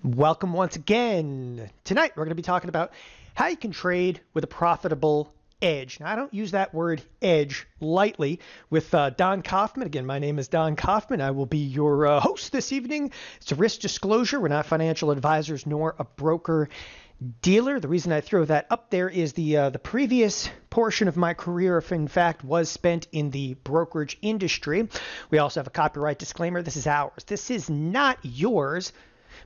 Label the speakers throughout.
Speaker 1: Welcome once again. Tonight we're going to be talking about how you can trade with a profitable edge. Now, I don't use that word edge lightly with Don Kaufman. Again, my name is Don Kaufman. I will be your host this evening. It's a risk disclosure. We're not financial advisors nor a broker dealer. The reason I throw that up there is the previous portion of my career, if in fact, was spent in the brokerage industry. We also have a copyright disclaimer. This is ours. This is not yours.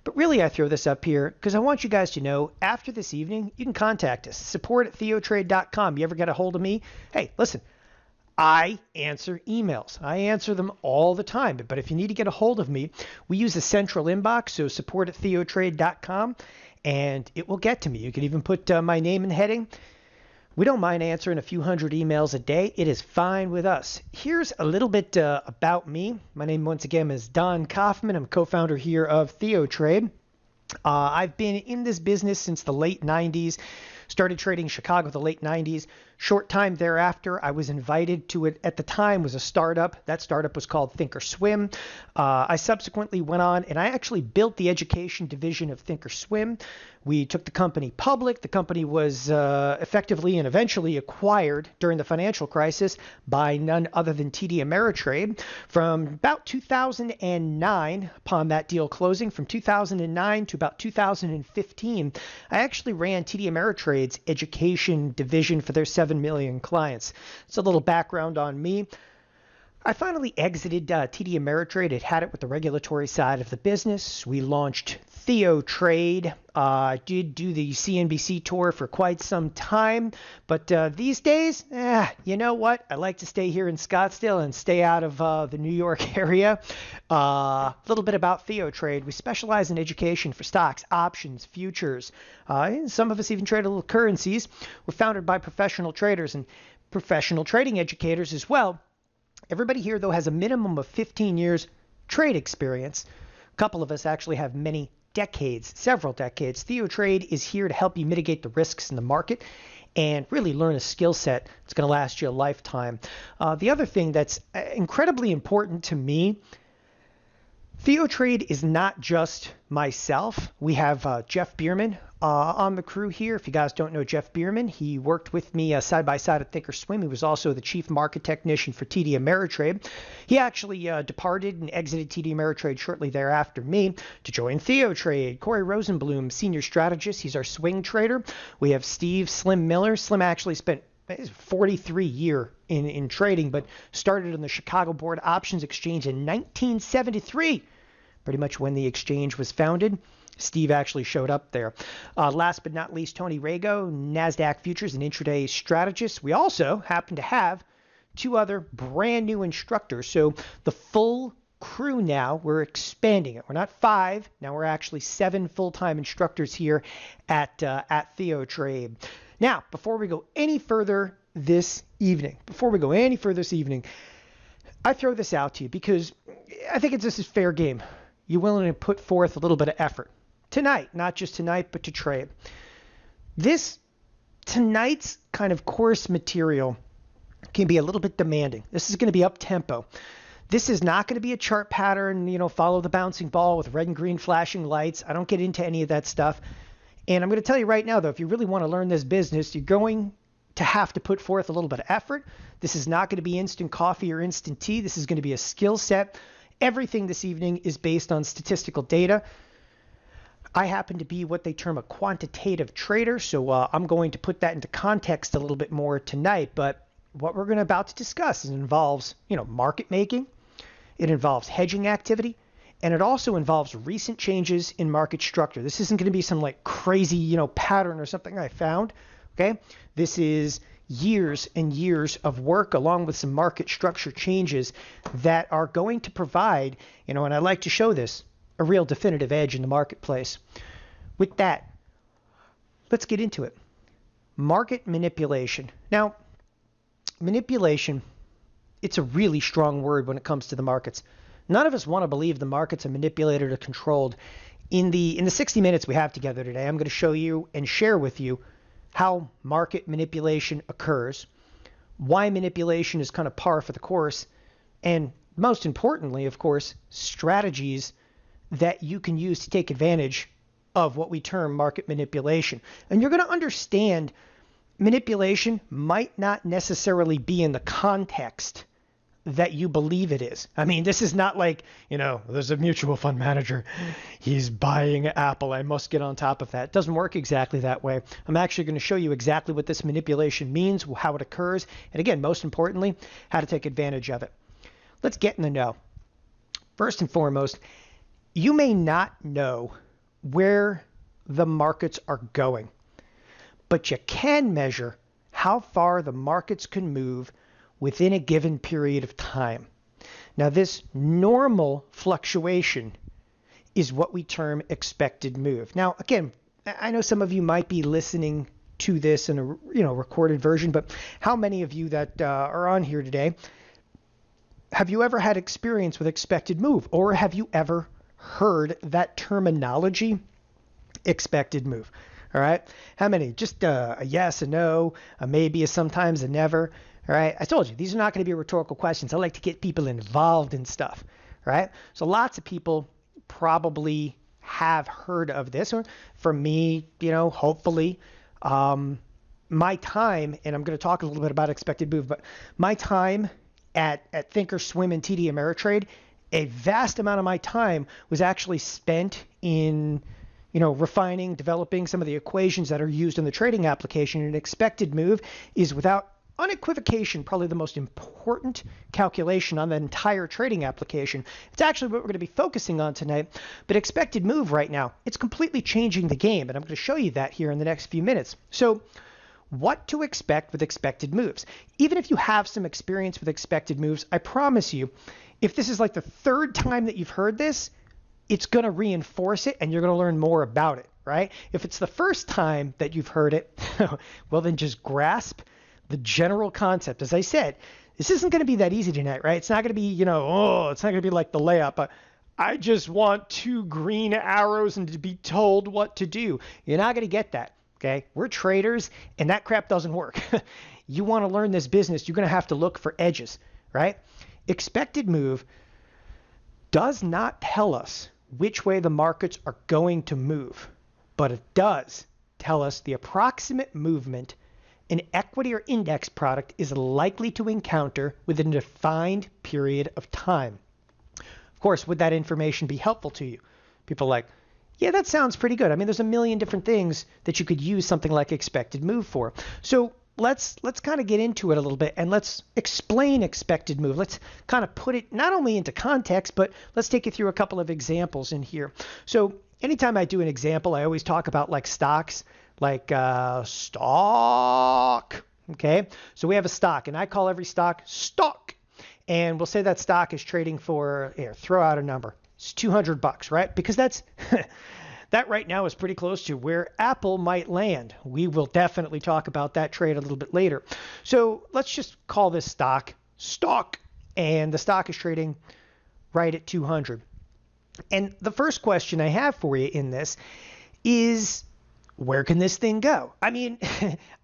Speaker 1: But really, I throw this up here because I want you guys to know after this evening, you can contact us. Support at TheoTrade.com. You ever get a hold of me? Hey, listen, I answer emails. I answer them all the time. But if you need to get a hold of me, we use a central inbox. So support at TheoTrade.com and it will get to me. You can even put my name in the heading. We don't mind answering a few hundred emails a day. It is fine with us. Here's a little bit about me. My name, once again, is Don Kaufman. I'm co-founder here of TheoTrade. I've been in this business since the late 90s. Started trading Chicago the late 90s. Short time thereafter, I was invited to it. At the time, was a startup. That startup was called thinkorswim. I subsequently went on and I actually built the education division of thinkorswim. We took the company public. The company was effectively and eventually acquired during the financial crisis by none other than TD Ameritrade. From about 2009, upon that deal closing, from 2009 to about 2015, I actually ran TD Ameritrade's education division for their 7 million clients. It's a little background on me. I finally exited TD Ameritrade. It had it with the regulatory side of the business. We launched TheoTrade. I did do the CNBC tour for quite some time, but these days, you know what? I like to stay here in Scottsdale and stay out of the New York area. A little bit about TheoTrade. We specialize in education for stocks, options, futures. Some of us even trade a little currencies. We're founded by professional traders and professional trading educators as well. Everybody here, though, has a minimum of 15 years trade experience. A couple of us actually have many decades, several decades. TheoTrade is here to help you mitigate the risks in the market and really learn a skill set that's going to last you a lifetime. The other thing that's incredibly important to me, TheoTrade is not just myself. We have Jeff Bierman on the crew here. If you guys don't know Jeff Bierman, he worked with me side by side at thinkorswim. He was also the chief market technician for TD Ameritrade. He actually departed and exited TD Ameritrade shortly thereafter me to join TheoTrade. Corey Rosenblum, senior strategist. He's our swing trader. We have Steve Slim Miller. Slim actually spent 43 year in trading, but started on the Chicago Board Options Exchange in 1973, pretty much when the exchange was founded. Steve actually showed up there. Last but not least, Tony Rago, Nasdaq futures and intraday strategist. We also happen to have two other brand new instructors. So the full crew now, we're expanding it. We're not 5, now we're actually 7 full-time instructors here at TheoTrade. Now, before we go any further this evening, I throw this out to you because I think this is fair game. You're willing to put forth a little bit of effort tonight, not just tonight, but to trade. Tonight's kind of course material can be a little bit demanding. This is going to be up tempo. This is not going to be a chart pattern, follow the bouncing ball with red and green flashing lights. I don't get into any of that stuff. And I'm going to tell you right now, though, if you really want to learn this business, you're going to have to put forth a little bit of effort. This is not going to be instant coffee or instant tea. This is going to be a skill set. Everything this evening is based on statistical data. I happen to be what they term a quantitative trader, so I'm going to put that into context a little bit more tonight. But what we're about to discuss involves, market making. It involves hedging activity. And it also involves recent changes in market structure. This isn't going to be some crazy, pattern or something I found. Okay. This is years and years of work along with some market structure changes that are going to provide, and I like to show this, a real definitive edge in the marketplace. With that, let's get into it. Market manipulation. Now, manipulation, it's a really strong word when it comes to the markets. None of us want to believe the markets are manipulated or controlled. In the 60 minutes we have together today, I'm going to show you and share with you how market manipulation occurs, why manipulation is kind of par for the course, and most importantly, of course, strategies that you can use to take advantage of what we term market manipulation. And you're going to understand manipulation might not necessarily be in the context that you believe it is. I mean, this is not like, there's a mutual fund manager. He's buying Apple. I must get on top of that. It doesn't work exactly that way. I'm actually going to show you exactly what this manipulation means, how it occurs, and again, most importantly, how to take advantage of it. Let's get in the know. First and foremost, you may not know where the markets are going, but you can measure how far the markets can move within a given period of time. Now, this normal fluctuation is what we term expected move. Now, again, I know some of you might be listening to this in a recorded version, but how many of you that are on here today, have you ever had experience with expected move, or have you ever heard that terminology, expected move? All right. How many? Just a yes, a no, a maybe, a sometimes, a never. All right. I told you, these are not going to be rhetorical questions. I like to get people involved in stuff. Right. So lots of people probably have heard of this. Or for me, hopefully, my time, and I'm going to talk a little bit about expected move, but my time at thinkorswim and TD Ameritrade, a vast amount of my time was actually spent in refining, developing some of the equations that are used in the trading application. An expected move is, without unequivocation, probably the most important calculation on the entire trading application. It's actually what we're going to be focusing on tonight. But expected move right now, it's completely changing the game, and I'm going to show you that here in the next few minutes. So what to expect with expected moves. Even if you have some experience with expected moves, I promise you, if this is like the third time that you've heard this, it's going to reinforce it and you're going to learn more about it, right? If it's the first time that you've heard it, well, then just grasp the general concept. As I said, this isn't going to be that easy tonight, right? It's not going to be, it's not going to be like the layup. I just want 2 green arrows and to be told what to do. You're not going to get that, okay? We're traders and that crap doesn't work. You want to learn this business, you're going to have to look for edges, right? Expected move does not tell us which way the markets are going to move, but it does tell us the approximate movement an equity or index product is likely to encounter within a defined period of time. Of course, would that information be helpful to you? People are like, yeah, that sounds pretty good. I mean, there's a million different things that you could use something like expected move for. So let's kind of get into it a little bit and let's explain expected move. Let's kind of put it not only into context, but let's take you through a couple of examples in here. So anytime I do an example, I always talk about like stocks, like stock. Okay, so we have a stock and I call every stock stock. And we'll say that stock is trading for, here, throw out a number. It's $200, right? Because that's that right now is pretty close to where Apple might land. We will definitely talk about that trade a little bit later. So let's just call this stock, and the stock is trading right at 200. And the first question I have for you in this is, where can this thing go? I mean,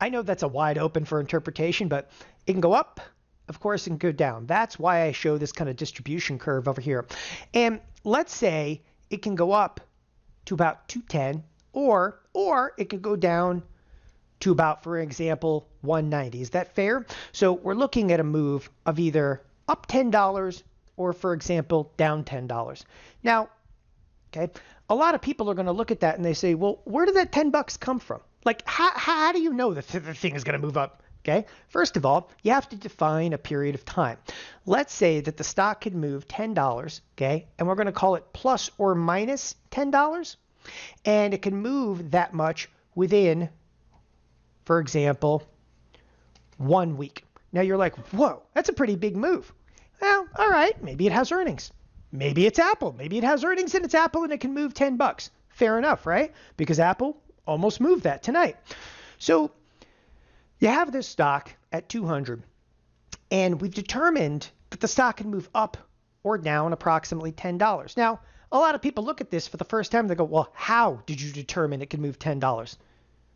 Speaker 1: I know that's a wide open for interpretation, but it can go up, of course, it can go down. That's why I show this kind of distribution curve over here. And let's say it can go up to about 210, or it could go down to about, for example, 190. Is that fair? So we're looking at a move of either up $10 or, for example, down $10. Now, okay, a lot of people are going to look at that and they say, well, where did that $10 come from? Like, how do you know that the thing is going to move up? Okay, first of all, you have to define a period of time. Let's say that the stock could move $10, okay, and we're going to call it plus or minus $10, and it can move that much within, for example, 1 week. Now you're like, whoa, that's a pretty big move. Well, all right, maybe it has earnings. Maybe it's Apple. Maybe it has earnings and it's Apple and it can move $10. Fair enough, right? Because Apple almost moved that tonight. So you have this stock at 200, and we've determined that the stock can move up or down approximately $10. Now, a lot of people look at this for the first time and they go, well, how did you determine it can move $10?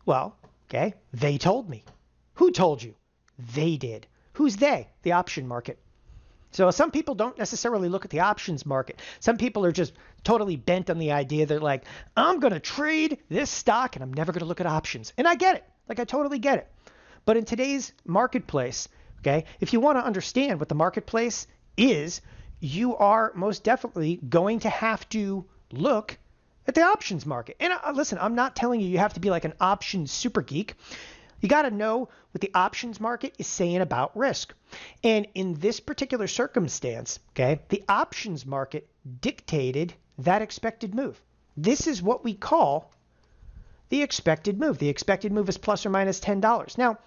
Speaker 1: Well, okay, they told me. Who told you? They did. Who's they? The option market. So some people don't necessarily look at the options market. Some people are just totally bent on the idea. They're like, I'm going to trade this stock and I'm never going to look at options. And I get it. Like, I totally get it. But in today's marketplace, okay, if you want to understand what the marketplace is, you are most definitely going to have to look at the options market. And listen, I'm not telling you have to be like an options super geek. You got to know what the options market is saying about risk. And in this particular circumstance, okay, the options market dictated that expected move. This is what we call the expected move. The expected move is plus or minus $10. Now,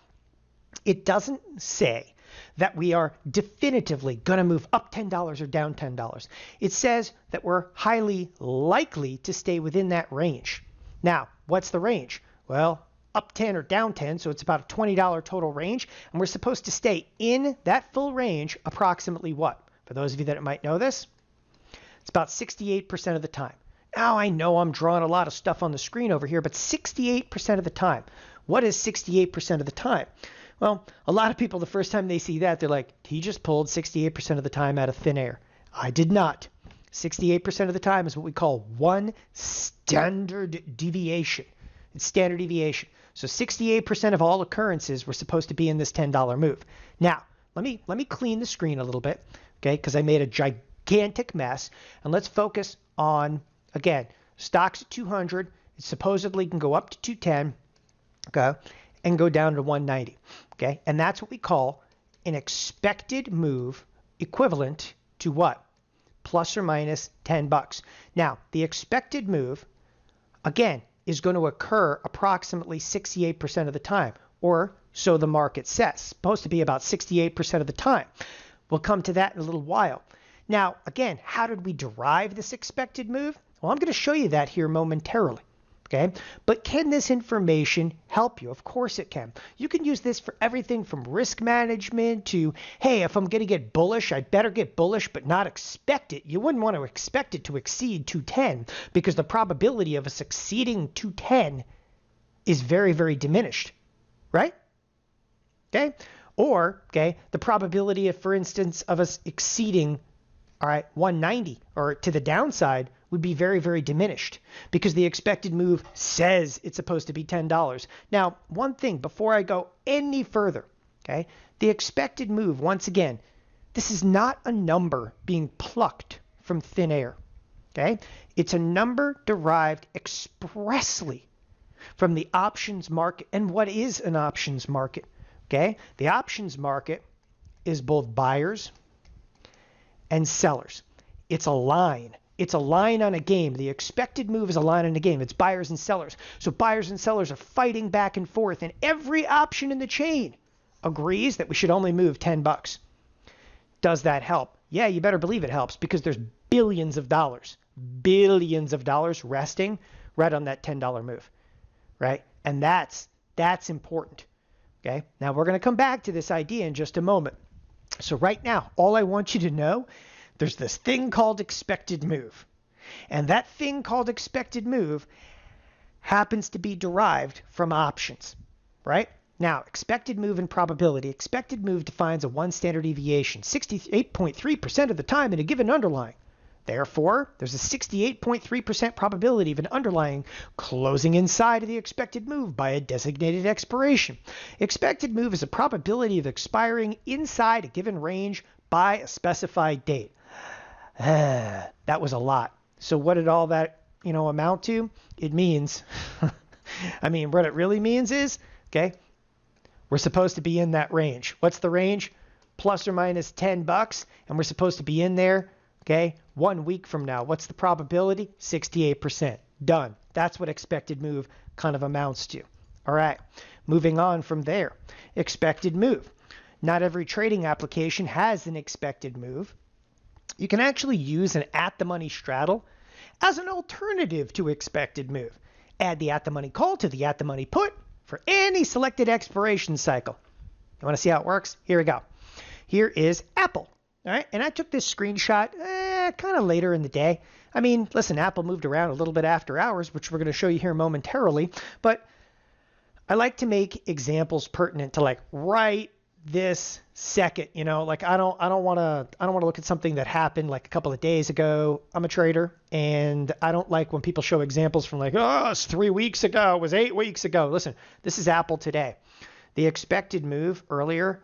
Speaker 1: it doesn't say that we are definitively going to move up $10 or down $10. It says that we're highly likely to stay within that range. Now, what's the range? Well, up 10 or down 10, so it's about a $20 total range, and we're supposed to stay in that full range approximately what? For those of you that might know this, it's about 68% of the time. Now, I know I'm drawing a lot of stuff on the screen over here, but 68% of the time. What is 68% of the time? Well, a lot of people, the first time they see that, they're like, he just pulled 68% of the time out of thin air. I did not. 68% of the time is what we call one standard deviation. It's standard deviation. So 68% of all occurrences were supposed to be in this $10 move. Now, let me clean the screen a little bit, okay, because I made a gigantic mess. And let's focus on, again, stocks at 200. It supposedly can go up to 210, okay, and go down to 190, okay? And that's what we call an expected move equivalent to what? Plus or minus $10. Now, the expected move, again, is going to occur approximately 68% of the time, or so the market says. It's supposed to be about 68% of the time. We'll come to that in a little while. Now, again, how did we derive this expected move? Well, I'm going to show you that here momentarily. Okay, but can this information help you? Of course it can. You can use this for everything from risk management to, hey, if I'm going to get bullish, I better get bullish but not expect it. You wouldn't want to expect it to exceed 210 because the probability of us exceeding 210 is very, very diminished, right? Okay, or, okay, the probability of, for instance, of us exceeding, all right, 190 or to the downside would be very, very diminished because the expected move says it's supposed to be $10. Now, one thing before I go any further, okay, the expected move, once again, this is not a number being plucked from thin air, okay? It's a number derived expressly from the options market. And what is an options market? Okay, the options market is both buyers and sellers. It's a line. It's a line on a game. The expected move is a line on a game. It's buyers and sellers. So buyers and sellers are fighting back and forth, and every option in the chain agrees that we should only move $10. Does that help? Yeah, you better believe it helps because there's billions of dollars resting right on that $10 move, right? And that's important, okay? Now, we're going to come back to this idea in just a moment. So right now, all I want you to know, there's this thing called expected move. And that thing called expected move happens to be derived from options, right? Now, expected move and probability. Expected move defines a one standard deviation, 68.3% of the time in a given underlying. Therefore, there's a 68.3% probability of an underlying closing inside of the expected move by a designated expiration. Expected move is a probability of expiring inside a given range by a specified date. That was a lot. So what did all that, amount to? It means, what it really means is, okay, we're supposed to be in that range. What's the range? Plus or minus $10, and we're supposed to be in there, okay, 1 week from now. What's the probability? 68%. Done. That's what expected move kind of amounts to. All right, moving on from there. Expected move. Not every trading application has an expected move. You can actually use an at-the-money straddle as an alternative to expected move. Add the at-the-money call to the at-the-money put for any selected expiration cycle. You want to see how it works? Here we go. Here is Apple. All right, and I took this screenshot kind of later in the day. Listen, Apple moved around a little bit after hours, which we're going to show you here momentarily, but I like to make examples pertinent to right this second. Like I don't want to look at something that happened like a couple of days ago. I'm a trader, and I don't like when people show examples from like, oh, it's 3 weeks ago, it was 8 weeks ago. Listen, this is Apple today. The expected move earlier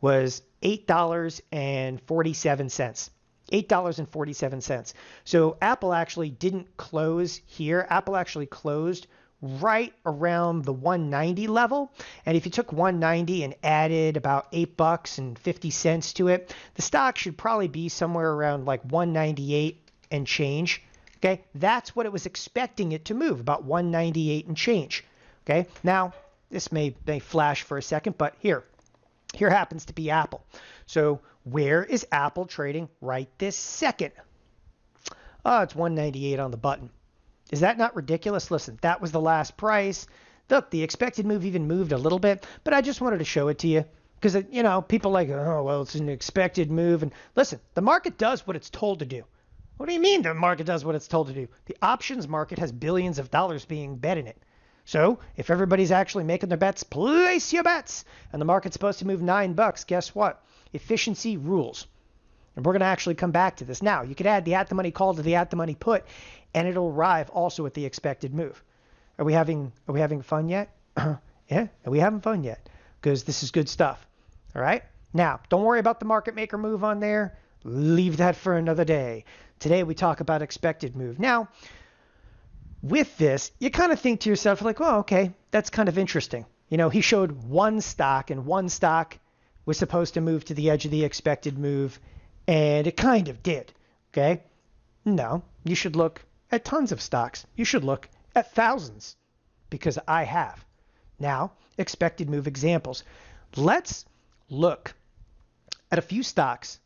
Speaker 1: was $8.47. $8.47. So Apple actually didn't close here. Apple actually closed right around the 190 level. And if you took 190 and added about $8.50 to it, the stock should probably be somewhere around like 198 and change. Okay, that's what it was expecting it to move, about 198 and change. Okay, now this may flash for a second, but here happens to be Apple. So where is Apple trading right this second? Oh, it's 198 on the button. Is that not ridiculous? Listen, that was the last price. Look, the expected move even moved a little bit, but I just wanted to show it to you because, people like, oh, well, it's an expected move. And listen, the market does what it's told to do. What do you mean the market does what it's told to do? The options market has billions of dollars being bet in it. So if everybody's actually making their bets, place your bets. And the market's supposed to move $9. Guess what? Efficiency rules. And we're going to actually come back to this. Now, you could add the at-the-money call to the at-the-money put, and it'll arrive also at the expected move. Are we having fun yet? Yeah, are we having fun yet? Because this is good stuff. All right? Now, don't worry about the market maker move on there. Leave that for another day. Today we talk about expected move. Now, with this, you kind of think to yourself like, well, okay, that's kind of interesting. He showed one stock, and one stock was supposed to move to the edge of the expected move, and it kind of did. Okay? No, you should look at tons of stocks. You should look at thousands, because I have. Now, expected move examples. Let's look at a few stocks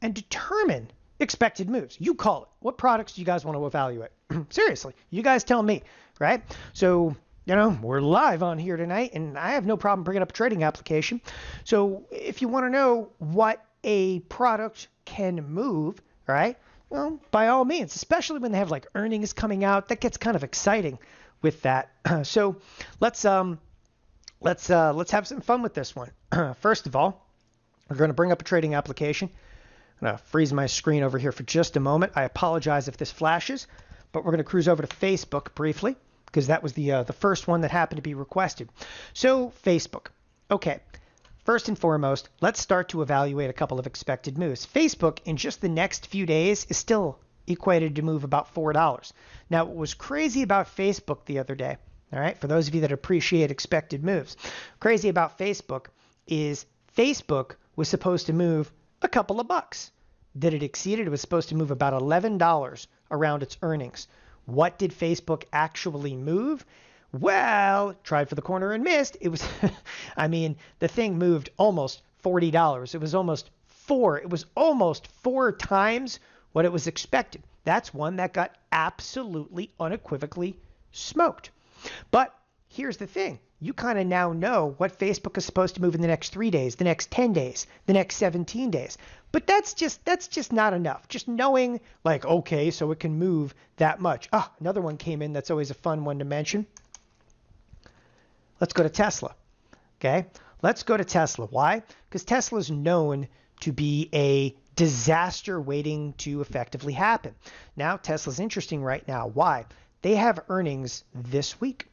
Speaker 1: and determine expected moves. You call it. What products do you guys want to evaluate? Seriously, you guys tell me, right? So, we're live on here tonight, and I have no problem bringing up a trading application. So if you want to know what a product can move, right? Well, by all means, especially when they have like earnings coming out, that gets kind of exciting with that. So let's have some fun with this one. First of all, we're going to bring up a trading application. I'm going to freeze my screen over here for just a moment. I apologize if this flashes, but we're going to cruise over to Facebook briefly because that was the first one that happened to be requested. So Facebook. Okay. First and foremost, let's start to evaluate a couple of expected moves. Facebook, in just the next few days, is still equated to move about $4. Now, what was crazy about Facebook the other day, all right, for those of you that appreciate expected moves, crazy about Facebook is Facebook was supposed to move a couple of bucks. Did it exceed it? It was supposed to move about $11 around its earnings. What did Facebook actually move? Well, tried for the corner and missed. It was, the thing moved almost $40. It was almost four times what it was expected. That's one that got absolutely unequivocally smoked. But here's the thing. You kind of now know what Facebook is supposed to move in the next 3 days, the next 10 days, the next 17 days. But that's just not enough. Just knowing like, okay, so it can move that much. Another one came in that's always a fun one to mention. Let's go to Tesla. Okay, let's go to Tesla. Why? Because Tesla is known to be a disaster waiting to effectively happen. Now, Tesla's interesting right now. Why? They have earnings this week.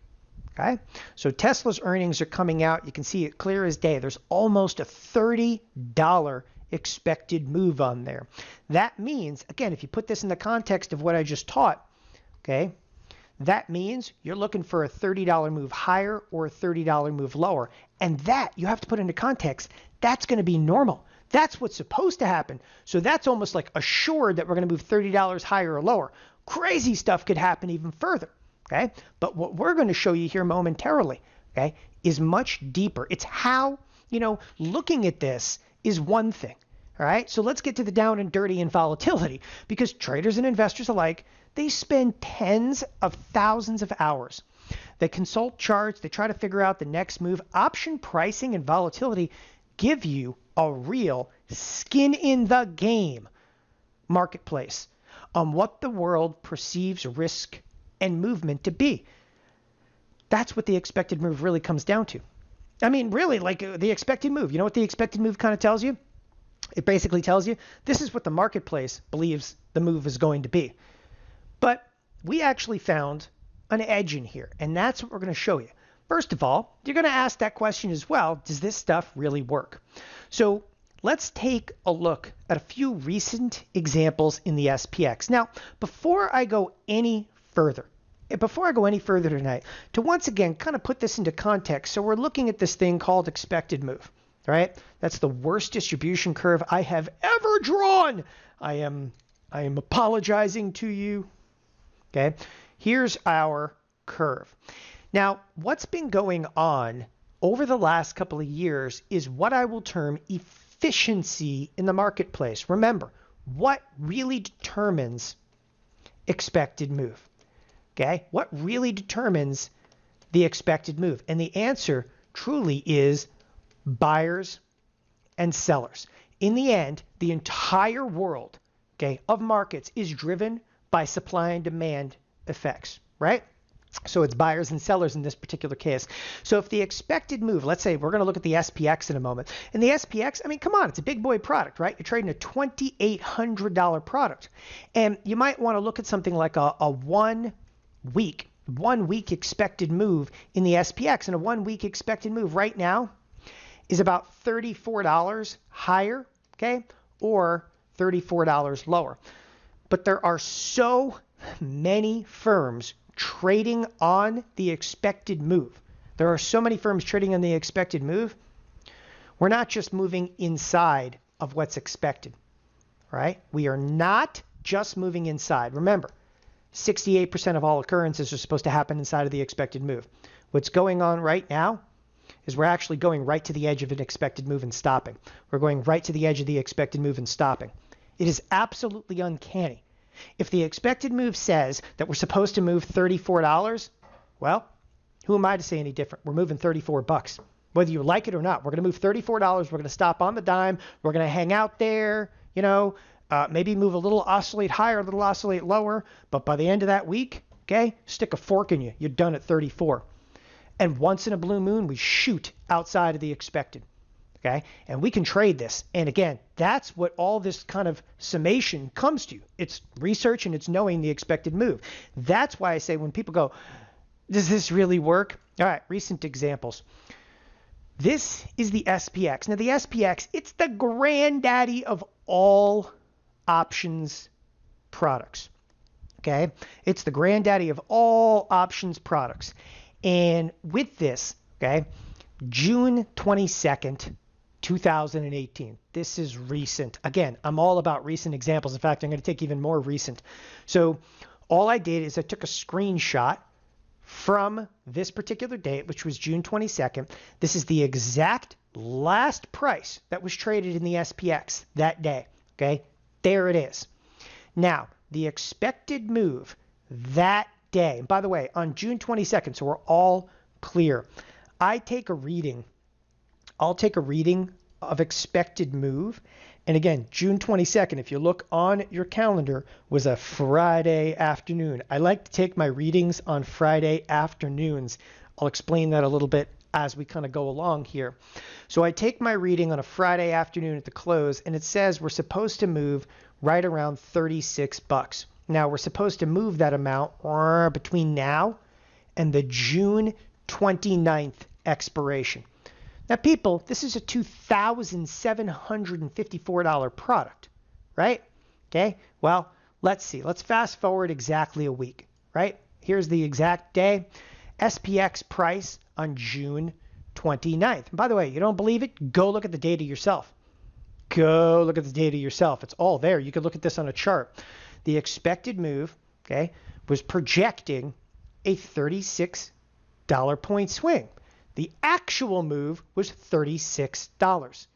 Speaker 1: Okay, so Tesla's earnings are coming out. You can see it clear as day. There's almost a $30 expected move on there. That means, again, if you put this in the context of what I just taught, okay, that means you're looking for a $30 move higher or a $30 move lower. And that, you have to put into context, that's going to be normal. That's what's supposed to happen. So that's almost like assured that we're going to move $30 higher or lower. Crazy stuff could happen even further. Okay? But what we're going to show you here momentarily, okay, is much deeper. It's how, looking at this is one thing. All right? So let's get to the down and dirty and volatility, because traders and investors alike, they spend tens of thousands of hours. They consult charts. They try to figure out the next move. Option pricing and volatility give you a real skin in the game marketplace on what the world perceives risk and movement to be. That's what the expected move really comes down to. I mean, really, like the expected move. You know what the expected move kind of tells you? It basically tells you this is what the marketplace believes the move is going to be. But we actually found an edge in here, and that's what we're going to show you. First of all, you're going to ask that question as well, does this stuff really work? So let's take a look at a few recent examples in the SPX. Now, before I go any further tonight, to once again kind of put this into context, so we're looking at this thing called expected move, right? That's the worst distribution curve I have ever drawn. I am apologizing to you. Okay, here's our curve. Now, what's been going on over the last couple of years is what I will term efficiency in the marketplace. Remember, what really determines expected move? Okay, what really determines the expected move? And the answer truly is buyers and sellers. In the end, the entire world, okay, of markets is driven by supply and demand effects, right? So it's buyers and sellers in this particular case. So if the expected move, let's say we're going to look at the SPX in a moment. And the SPX, I mean, come on, it's a big boy product, right? You're trading a $2,800 product. And you might want to look at something like a one week expected move in the SPX. And a 1 week expected move right now is about $34 higher, okay, or $34 lower. But there are so many firms trading on the expected move. There are so many firms trading on the expected move. We're not just moving inside of what's expected, right? We are not just moving inside. Remember, 68% of all occurrences are supposed to happen inside of the expected move. What's going on right now is we're actually going right to the edge of an expected move and stopping. We're going right to the edge of the expected move and stopping. It is absolutely uncanny. If the expected move says that we're supposed to move $34, well, who am I to say any different? We're moving $34. Whether you like it or not, we're going to move $34. We're going to stop on the dime. We're going to hang out there, maybe move a little oscillate higher, a little oscillate lower. But by the end of that week, okay, stick a fork in you. You're done at 34. And once in a blue moon, we shoot outside of the expected. Okay, and we can trade this. And again, that's what all this kind of summation comes to. It's research and it's knowing the expected move. That's why I say when people go, does this really work? All right, recent examples. This is the SPX. Now the SPX, it's the granddaddy of all options products. Okay, it's the granddaddy of all options products. And with this, okay, June 22nd, 2018. This is recent. Again, I'm all about recent examples. In fact, I'm going to take even more recent. So all I did is I took a screenshot from this particular date, which was June 22nd. This is the exact last price that was traded in the SPX that day. Okay, there it is. Now, the expected move that day, and by the way, on June 22nd, so we're all clear, I'll take a reading of expected move. And again, June 22nd, if you look on your calendar, was a Friday afternoon. I like to take my readings on Friday afternoons. I'll explain that a little bit as we kind of go along here. So I take my reading on a Friday afternoon at the close, and it says we're supposed to move right around $36. Now, we're supposed to move that amount between now and the June 29th expiration. Now, people, this is a $2,754 product, right? Okay, well, let's see. Let's fast forward exactly a week, right? Here's the exact day. SPX price on June 29th. And by the way, you don't believe it? Go look at the data yourself. Go look at the data yourself. It's all there. You can look at this on a chart. The expected move, okay, was projecting a $36 point swing. The actual move was $36.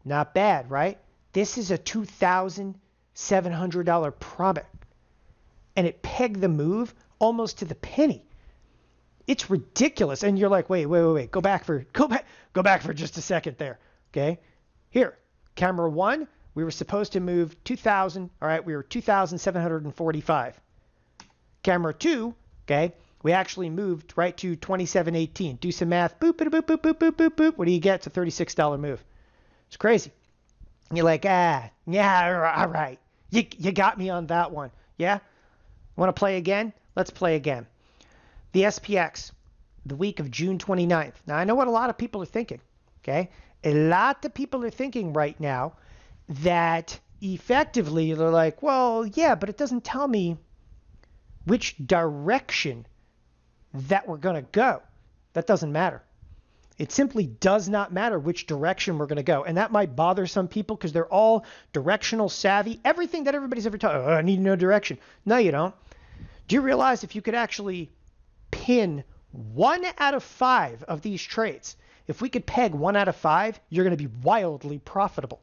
Speaker 1: Not bad, right? This is a $2,700 product. And it pegged the move almost to the penny. It's ridiculous. And you're like, wait. Go back for just a second there. Okay? Here, camera 1, we were supposed to move 2,000. All right, we were 2,745. Camera 2, okay, We actually moved right to 27.18. Do some math. Boop, boop, boop, boop, boop, boop, boop, boop. What do you get? It's a $36 move. It's crazy. And you're like, yeah, all right. You got me on that one. Yeah? Want to play again? Let's play again. The SPX, the week of June 29th. Now, I know what a lot of people are thinking. Okay? A lot of people are thinking right now that effectively they're like, well, yeah, but it doesn't tell me which direction that we're going to go. That doesn't matter. It simply does not matter which direction we're going to go. And that might bother some people because they're all directional savvy. Everything that everybody's ever taught, I need to know direction. No, you don't. Do you realize if you could actually pin 1 out of 5 of these trades, if we could peg 1 out of 5, you're going to be wildly profitable.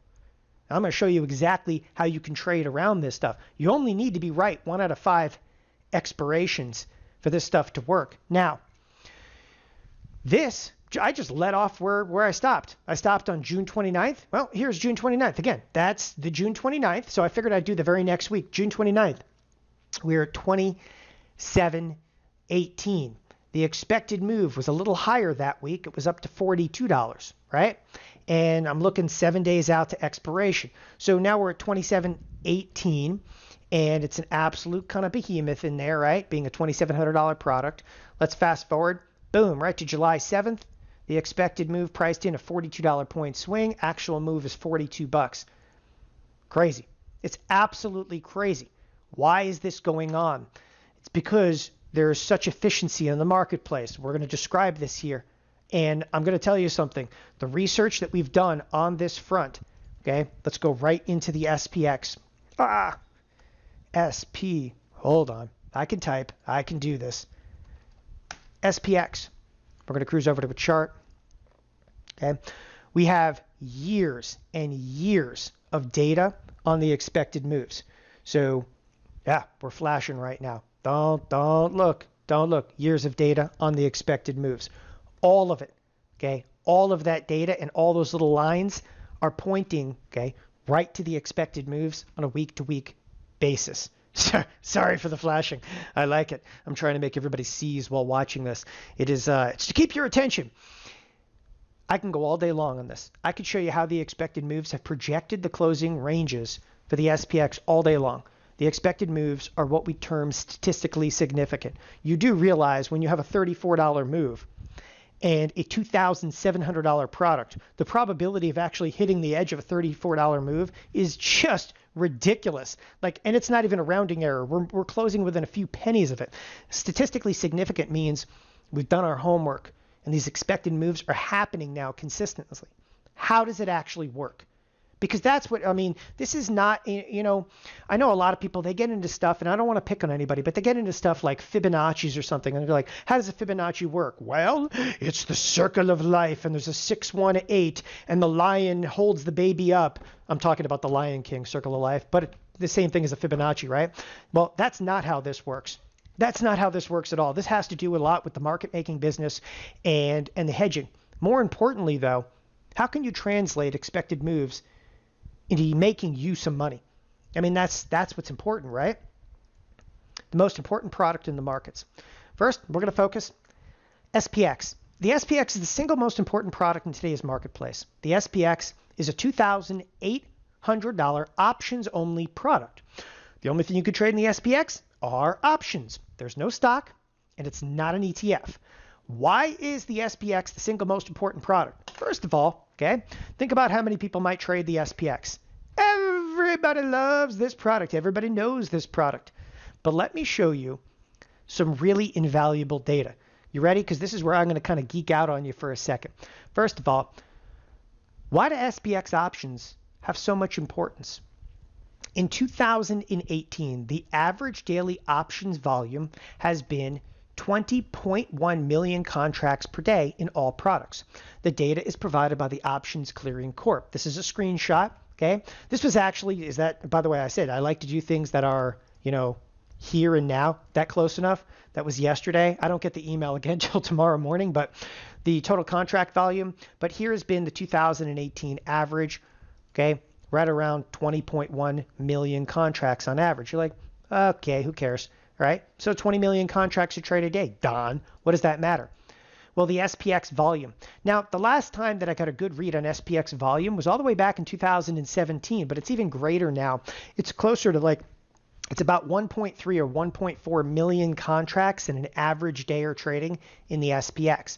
Speaker 1: Now, I'm going to show you exactly how you can trade around this stuff. You only need to be right 1 out of 5 expirations for this stuff to work. Now, I just let off where I stopped. I stopped on June 29th. Well, here's June 29th. Again, that's the June 29th. So I figured I'd do the very next week, June 29th. We're at 27.18. The expected move was a little higher that week. It was up to $42, right? And I'm looking 7 days out to expiration. So now we're at 27.18, and it's an absolute kind of behemoth in there, right? Being a $2,700 product. Let's fast forward. Boom, right to July 7th. The expected move priced in a $42 point swing. Actual move is $42. Crazy. It's absolutely crazy. Why is this going on? It's because there is such efficiency in the marketplace. We're going to describe this here. And I'm going to tell you something. The research that we've done on this front, okay, let's go right into the SPX. SP. Hold on. I can type. I can do this. SPX. We're going to cruise over to a chart. Okay. We have years and years of data on the expected moves. So, yeah, we're flashing right now. Don't look. Don't look. Years of data on the expected moves. All of it. Okay. All of that data and all those little lines are pointing, okay, right to the expected moves on a week-to-week basis. Sorry for the flashing. I like it. I'm trying to make everybody seize while watching this. It's to keep your attention. I can go all day long on this. I could show you how the expected moves have projected the closing ranges for the SPX all day long. The expected moves are what we term statistically significant. You do realize when you have a $34 move and a $2,700 product, the probability of actually hitting the edge of a $34 move is just ridiculous. And it's not even a rounding error. We're closing within a few pennies of it. Statistically significant means we've done our homework and these expected moves are happening now consistently. How does it actually work? Because that's what, this is not, I know a lot of people, they get into stuff, and I don't want to pick on anybody, but they get into stuff like Fibonacci's or something, and they're like, how does a Fibonacci work? Well, it's the circle of life, and there's a 6, 1, 8, and the lion holds the baby up. I'm talking about the Lion King, circle of life, but the same thing as a Fibonacci, right? Well, that's not how this works. That's not how this works at all. This has to do a lot with the market-making business and the hedging. More importantly, though, how can you translate expected moves into making you some money? That's what's important, right? The most important product in the markets. First, we're going to focus SPX. The SPX is the single most important product in today's marketplace. The SPX is a $2,800 options-only product. The only thing you could trade in the SPX are options. There's no stock, and it's not an ETF. Why is the SPX the single most important product? First of all, okay, think about how many people might trade the SPX. Everybody loves this product. Everybody knows this product. But let me show you some really invaluable data. You ready? Because this is where I'm going to kind of geek out on you for a second. First of all, why do SPX options have so much importance? In 2018, the average daily options volume has been 20.1 million contracts per day in all products. The data is provided by the Options Clearing Corp. This is a screenshot, okay? This was actually, by the way, I said I like to do things that are, here and now, that close enough. That was yesterday. I don't get the email again till tomorrow morning, but the total contract volume. But here has been the 2018 average, okay? Right around 20.1 million contracts on average. You're like, okay, who cares? right? So 20 million contracts are traded a day. Don, what does that matter? Well, the SPX volume. Now, the last time that I got a good read on SPX volume was all the way back in 2017, but it's even greater now. It's closer to it's about 1.3 or 1.4 million contracts in an average day are trading in the SPX.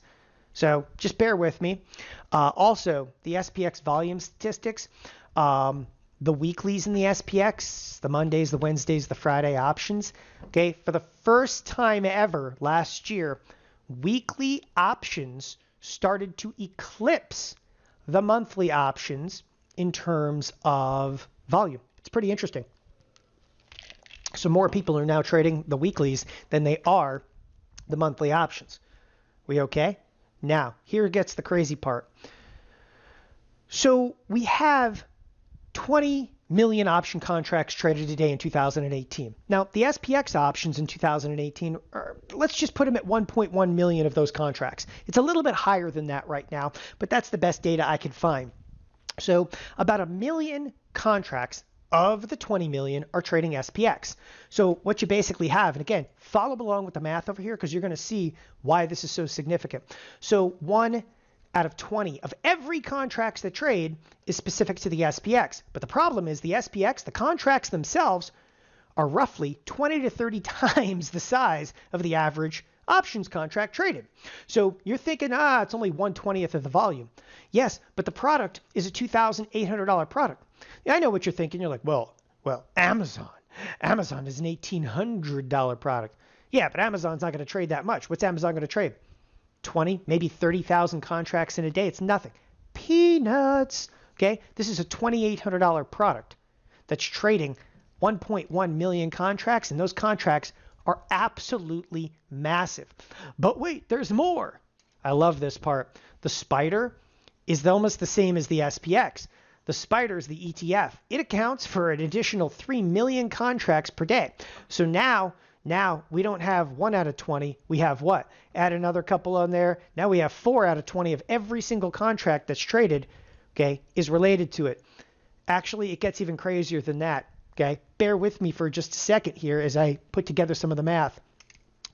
Speaker 1: So just bear with me. Also, the SPX volume statistics, the weeklies in the SPX, the Mondays, the Wednesdays, the Friday options. Okay, for the first time ever last year, weekly options started to eclipse the monthly options in terms of volume. It's pretty interesting. So more people are now trading the weeklies than they are the monthly options. We okay? Now, here gets the crazy part. So we have 20 million option contracts traded a day in 2018. Now, the SPX options in 2018, let's just put them at 1.1 million of those contracts. It's a little bit higher than that right now, but that's the best data I could find. So about 1 million contracts of the 20 million are trading SPX. So what you basically have, and again, follow along with the math over here because you're going to see why this is so significant. So 1 out of 20 of every contracts that trade is specific to the SPX. But the problem is the SPX, the contracts themselves, are roughly 20 to 30 times the size of the average options contract traded. So you're thinking, it's only 1/20th of the volume. Yes, but the product is a $2,800 product. I know what you're thinking. You're like, well, Amazon is an $1,800 product. Yeah, but Amazon's not going to trade that much. What's Amazon going to trade? 20, maybe 30,000 contracts in a day. It's nothing. Peanuts. Okay, this is a $2,800 product that's trading 1.1 million contracts, and those contracts are absolutely massive. But wait, there's more. I love this part. The spider is almost the same as the SPX. The spider is the ETF. It accounts for an additional 3 million contracts per day. So now we don't have 1 out of 20. We have what? Add another couple on there. Now we have 4 out of 20 of every single contract that's traded, okay, is related to it. Actually, it gets even crazier than that, okay? Bear with me for just a second here as I put together some of the math.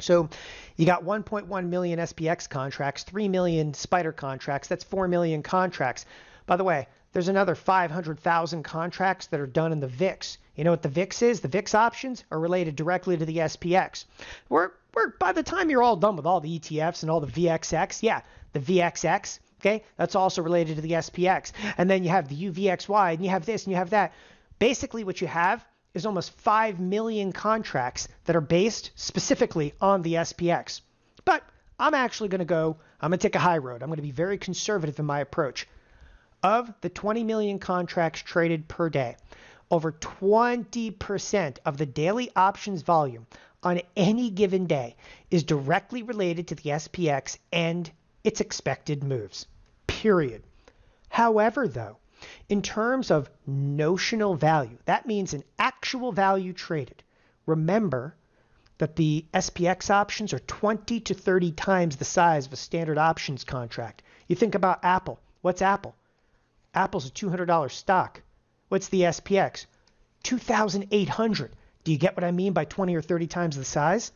Speaker 1: So you got 1.1 million SPX contracts, 3 million spider contracts. That's 4 million contracts. By the way, there's another 500,000 contracts that are done in the VIX. You know what the VIX is? The VIX options are related directly to the SPX. We're by the time you're all done with all the ETFs and all the VXX, yeah, the VXX, okay, that's also related to the SPX. And then you have the UVXY, and you have this, and you have that. Basically, what you have is almost 5 million contracts that are based specifically on the SPX. But I'm going to take a high road. I'm going to be very conservative in my approach. Of the 20 million contracts traded per day, over 20% of the daily options volume on any given day is directly related to the SPX and its expected moves, period. However, though, in terms of notional value, that means an actual value traded. Remember that the SPX options are 20 to 30 times the size of a standard options contract. You think about Apple. What's Apple? Apple's a $200 stock. What's the SPX? 2,800. Do you get what I mean by 20 or 30 times the size?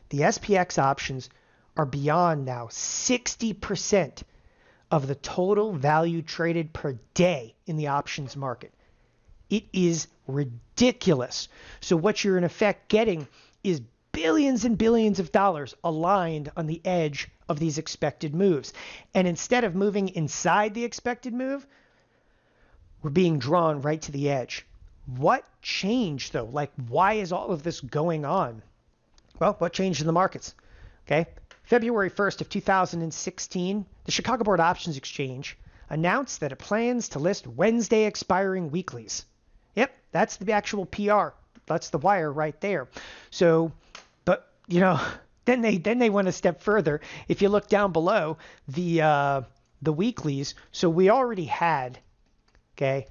Speaker 1: The SPX options are beyond now 60% of the total value traded per day in the options market. It is ridiculous. So what you're in effect getting is billions and billions of dollars aligned on the edge of these expected moves. And instead of moving inside the expected move, we're being drawn right to the edge. What changed, though? Like, why is all of this going on? Well, what changed in the markets? Okay, February 1st of 2016, the Chicago Board Options Exchange announced that it plans to list Wednesday expiring weeklies. Yep, that's the actual PR. That's the wire right there. So, but, then they went a step further. If you look down below the weeklies, so we already had, okay,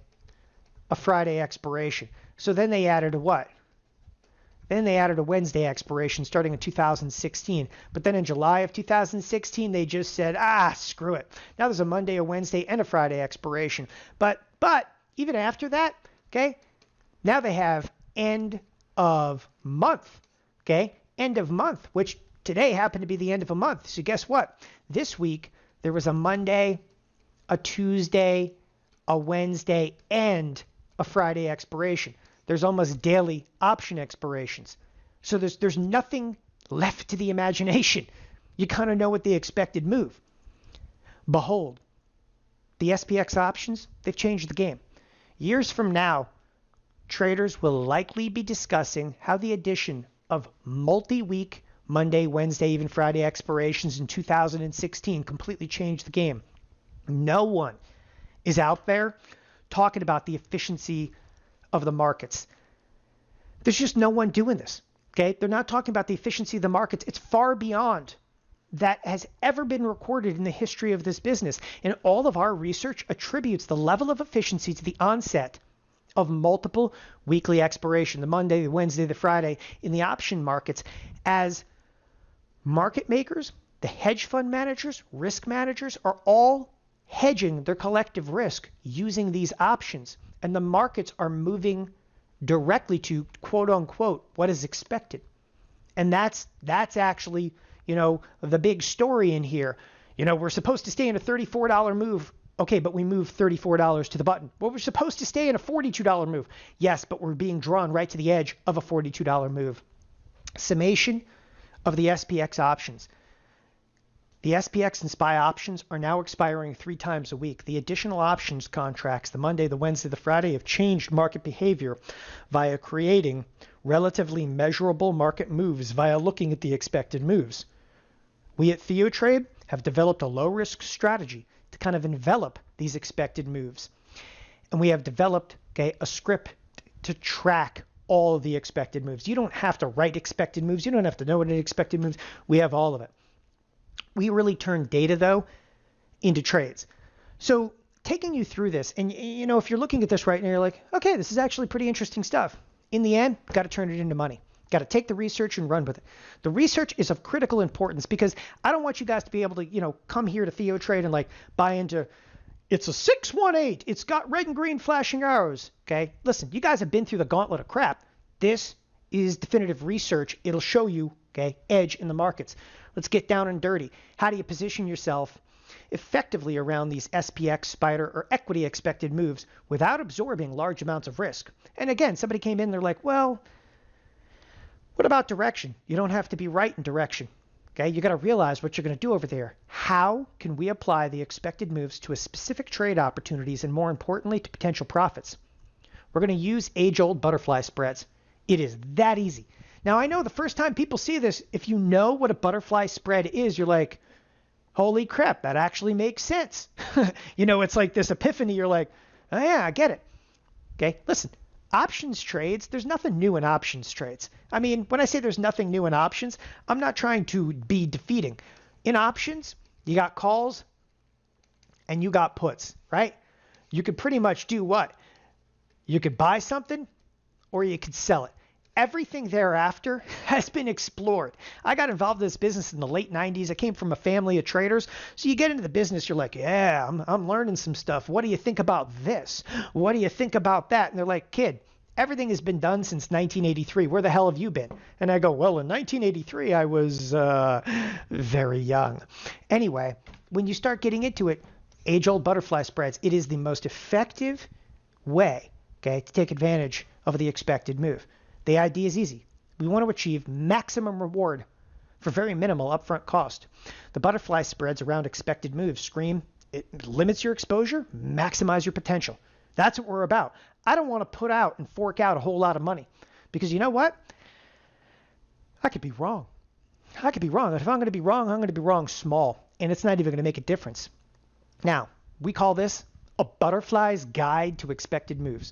Speaker 1: a Friday expiration. So then they added a what? Then they added a Wednesday expiration starting in 2016. But then in July of 2016, they just said, screw it. Now there's a Monday, a Wednesday, and a Friday expiration. But even after that, okay, now they have end of month okay, end of month, which today happened to be the end of a month. So guess what? This week, there was a Monday, a Tuesday, a Wednesday, and a Friday expiration. There's almost daily option expirations. So there's nothing left to the imagination. You kind of know what the expected move. Behold, the SPX options, they've changed the game. Years from now, traders will likely be discussing how the addition of multi-week Monday, Wednesday, even Friday expirations in 2016 completely changed the game. No one is out there talking about the efficiency of the markets. There's just no one doing this. Okay? They're not talking about the efficiency of the markets. It's far beyond that has ever been recorded in the history of this business. And all of our research attributes the level of efficiency to the onset of multiple weekly expiration, the Monday, the Wednesday, the Friday, in the option markets, as market makers, the hedge fund managers, risk managers are all hedging their collective risk using these options. And the markets are moving directly to quote unquote what is expected. And that's actually, the big story in here. We're supposed to stay in a $34 move. Okay, but we moved $34 to the button. Well, we're supposed to stay in a $42 move. Yes, but we're being drawn right to the edge of a $42 move. Summation of the SPX options. The SPX and SPY options are now expiring 3 times a week. The additional options contracts, the Monday, the Wednesday, the Friday, have changed market behavior via creating relatively measurable market moves via looking at the expected moves. We at TheoTrade have developed a low-risk strategy to kind of envelop these expected moves. And we have developed a script to track all of the expected moves. You don't have to write expected moves. You don't have to know what an expected moves. We have all of it. We really turn data, though, into trades. So taking you through this, and if you're looking at this right now, you're like, okay, this is actually pretty interesting stuff. In the end, got to turn it into money. Got to take the research and run with it. The research is of critical importance because I don't want you guys to be able to, come here to TheoTrade and buy into, it's a 618. It's got red and green flashing arrows. Okay. Listen, you guys have been through the gauntlet of crap. This is definitive research. It'll show you, edge in the markets. Let's get down and dirty. How do you position yourself effectively around these SPX, spider, or equity expected moves without absorbing large amounts of risk? And again, somebody came in, they're like, well, what about direction? You don't have to be right in direction. Okay, you got to realize what you're going to do over there. How can we apply the expected moves to a specific trade opportunities and more importantly to potential profits? We're going to use age-old butterfly spreads. It is that easy. Now, I know the first time people see this, if you know what a butterfly spread is, you're like, holy crap, that actually makes sense. It's like this epiphany. You're like, oh yeah, I get it. Okay, listen, options trades, there's nothing new in options trades. I mean, when I say there's nothing new in options, I'm not trying to be defeating. In options, you got calls and you got puts, right? You could pretty much do what? You could buy something or you could sell it. Everything thereafter has been explored. I got involved in this business in the late 90s. I came from a family of traders. So you get into the business, you're like, yeah, I'm learning some stuff. What do you think about this? What do you think about that? And they're like, kid, everything has been done since 1983. Where the hell have you been? And I go, well, in 1983, I was very young. Anyway, when you start getting into it, age-old butterfly spreads, it is the most effective way, to take advantage of the expected move. The idea is easy. We want to achieve maximum reward for very minimal upfront cost. The butterfly spreads around expected moves scream, it limits your exposure, maximize your potential. That's what we're about. I don't want to put out and fork out a whole lot of money because you know what? I could be wrong. I could be wrong. If I'm going to be wrong, I'm going to be wrong small, and it's not even going to make a difference. Now, we call this a butterfly's guide to expected moves.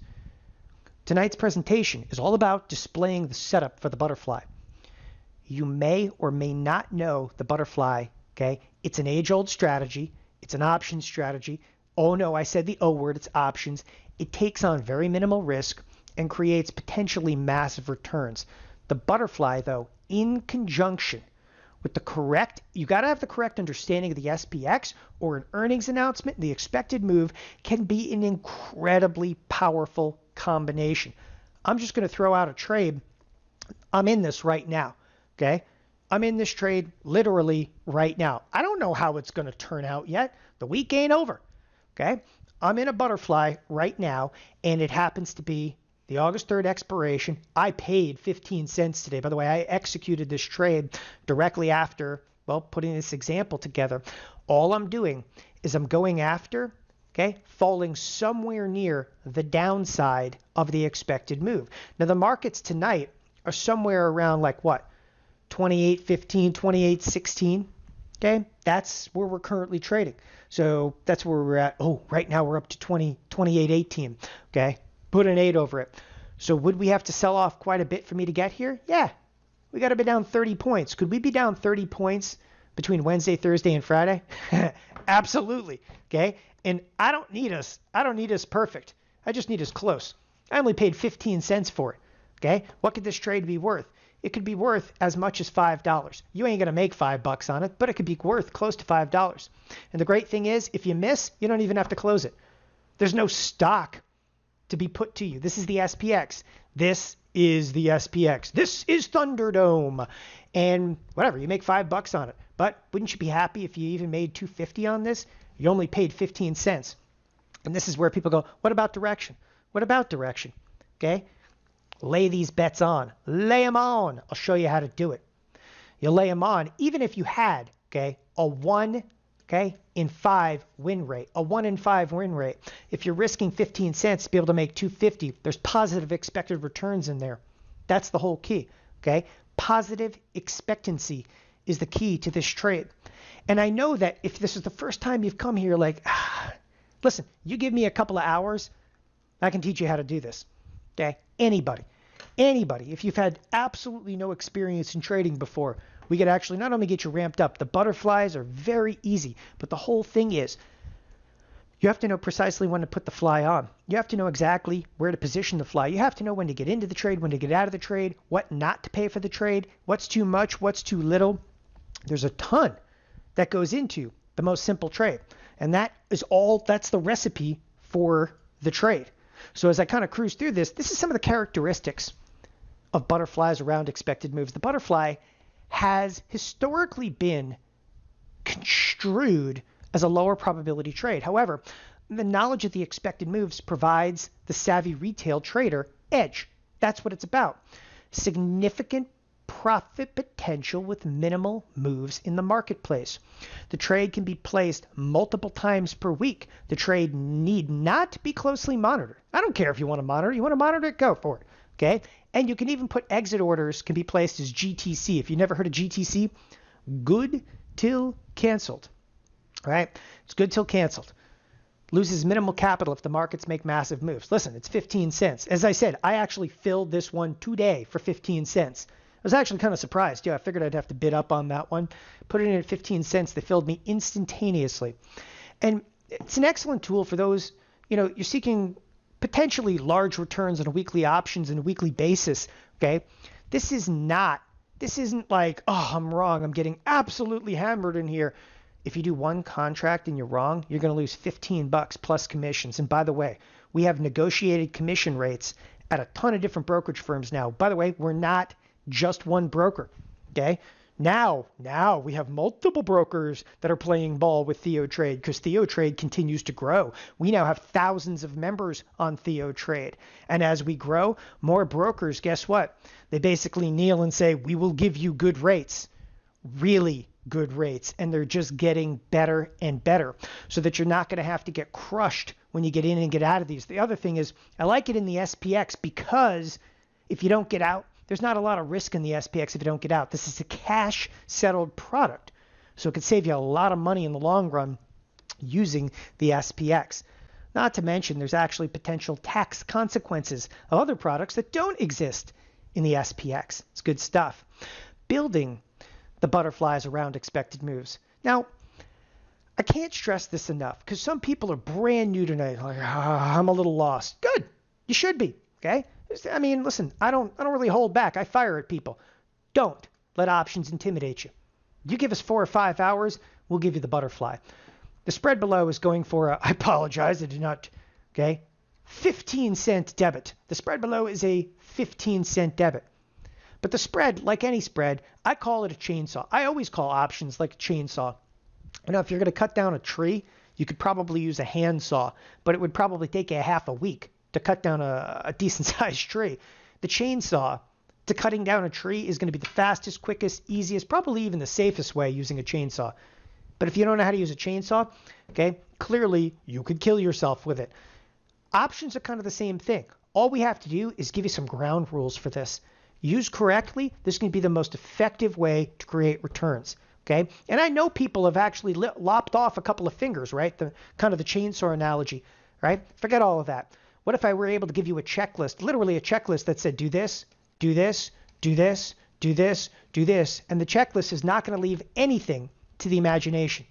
Speaker 1: Tonight's presentation is all about displaying the setup for the butterfly. You may or may not know the butterfly, It's an age-old strategy. It's an option strategy. Oh no, I said the O word, it's options. It takes on very minimal risk and creates potentially massive returns. The butterfly, though, in conjunction with you got to have the correct understanding of the SPX or an earnings announcement, the expected move can be an incredibly powerful combination. I'm just going to throw out a trade. I'm in this right now. Okay. I'm in this trade literally right now. I don't know how it's going to turn out yet. The week ain't over. Okay. I'm in a butterfly right now, and it happens to be the August 3rd expiration. I paid 15 cents today. By the way, I executed this trade directly after, well, putting this example together. All I'm doing is I'm going after, okay, falling somewhere near the downside of the expected move. Now, the markets tonight are somewhere around like what? 28.15, 28.16. Okay, that's where we're currently trading. So that's where we're at. Oh, right now we're up to 28.18. Okay, put an 8 over it. So would we have to sell off quite a bit for me to get here? Yeah, we got to be down 30 points. Could we be down 30 points between Wednesday, Thursday, and Friday? Absolutely. Okay, and I don't need us perfect. I just need us close. I only paid 15 cents for it. Okay, what could this trade be worth? It could be worth as much as $5. You ain't going to make $5 on it, but it could be worth close to $5. And the great thing is, if you miss, you don't even have to close it. There's no stock to be put to you. This is the SPX. This is the SPX. This is Thunderdome. And whatever, you make $5 on it. But wouldn't you be happy if you even made $2.50 on this? You only paid 15 cents. And this is where people go, what about direction? What about direction? Okay? Lay these bets on. Lay them on. I'll show you how to do it. You lay them on even if you had, okay, a 1, okay, in 5 win rate. A 1 in 5 win rate. If you're risking 15 cents to be able to make 250, there's positive expected returns in there. That's the whole key, okay? Positive expectancy is the key to this trade. And I know that if this is the first time you've come here, like, listen, you give me a couple of hours, I can teach you how to do this. Okay? Anybody. If you've had absolutely no experience in trading before, we could actually not only get you ramped up, the butterflies are very easy, but the whole thing is you have to know precisely when to put the fly on. You have to know exactly where to position the fly. You have to know when to get into the trade, when to get out of the trade, what not to pay for the trade, what's too much, what's too little. There's a ton that goes into the most simple trade. And that's the recipe for the trade. So as I kind of cruise through this is some of the characteristics of butterflies around expected moves. The butterfly has historically been construed as a lower probability trade. However, the knowledge of the expected moves provides the savvy retail trader edge. That's what it's about. Significant profit potential with minimal moves in the marketplace. The trade can be placed multiple times per week. The trade need not be closely monitored. I don't care if you want to monitor. You want to monitor it, go for it. Okay? And you can even put exit orders can be placed as GTC. If you never heard of GTC, good till canceled. All right? It's good till canceled. Loses minimal capital if the markets make massive moves. Listen, it's 15 cents. As I said, I actually filled this one today for 15 cents. I was actually kind of surprised. Yeah, I figured I'd have to bid up on that one. Put it in at 15 cents. They filled me instantaneously. And it's an excellent tool for those, you're seeking potentially large returns on a weekly options and a weekly basis. Okay. This isn't like, oh, I'm wrong. I'm getting absolutely hammered in here. If you do one contract and you're wrong, you're going to lose $15 plus commissions. And by the way, we have negotiated commission rates at a ton of different brokerage firms now. By the way, we're not just one broker. Okay. Now we have multiple brokers that are playing ball with TheoTrade because TheoTrade continues to grow. We now have thousands of members on TheoTrade. And as we grow, more brokers, guess what? They basically kneel and say, we will give you good rates, really good rates. And they're just getting better and better so that you're not going to have to get crushed when you get in and get out of these. The other thing is I like it in the SPX because if you don't get out, there's not a lot of risk in the SPX if you don't get out. This is a cash settled product. So it could save you a lot of money in the long run using the SPX. Not to mention there's actually potential tax consequences of other products that don't exist in the SPX. It's good stuff. Building the butterflies around expected moves. Now, I can't stress this enough because some people are brand new tonight. Like, I'm a little lost. Good. You should be. Okay. I mean, listen, I don't really hold back. I fire at people. Don't let options intimidate you. You give us 4 or 5 hours, we'll give you the butterfly. The spread below is going for I apologize, I did not, okay, 15 cent debit. The spread below is a 15 cent debit. But the spread, like any spread, I call it a chainsaw. I always call options like a chainsaw. If you're going to cut down a tree, you could probably use a handsaw, but it would probably take you a half a week to cut down a decent sized tree. The chainsaw to cutting down a tree is going to be the fastest, quickest, easiest, probably even the safest way using a chainsaw. But if you don't know how to use a chainsaw, okay, clearly you could kill yourself with it. Options are kind of the same thing. All we have to do is give you some ground rules for this. Used correctly, this can be the most effective way to create returns. Okay, and I know people have actually lopped off a couple of fingers, right? The kind of the chainsaw analogy, right? Forget all of that. What if I were able to give you a checklist, literally a checklist that said, do this, do this, do this, do this, do this, and the checklist is not going to leave anything to the imagination,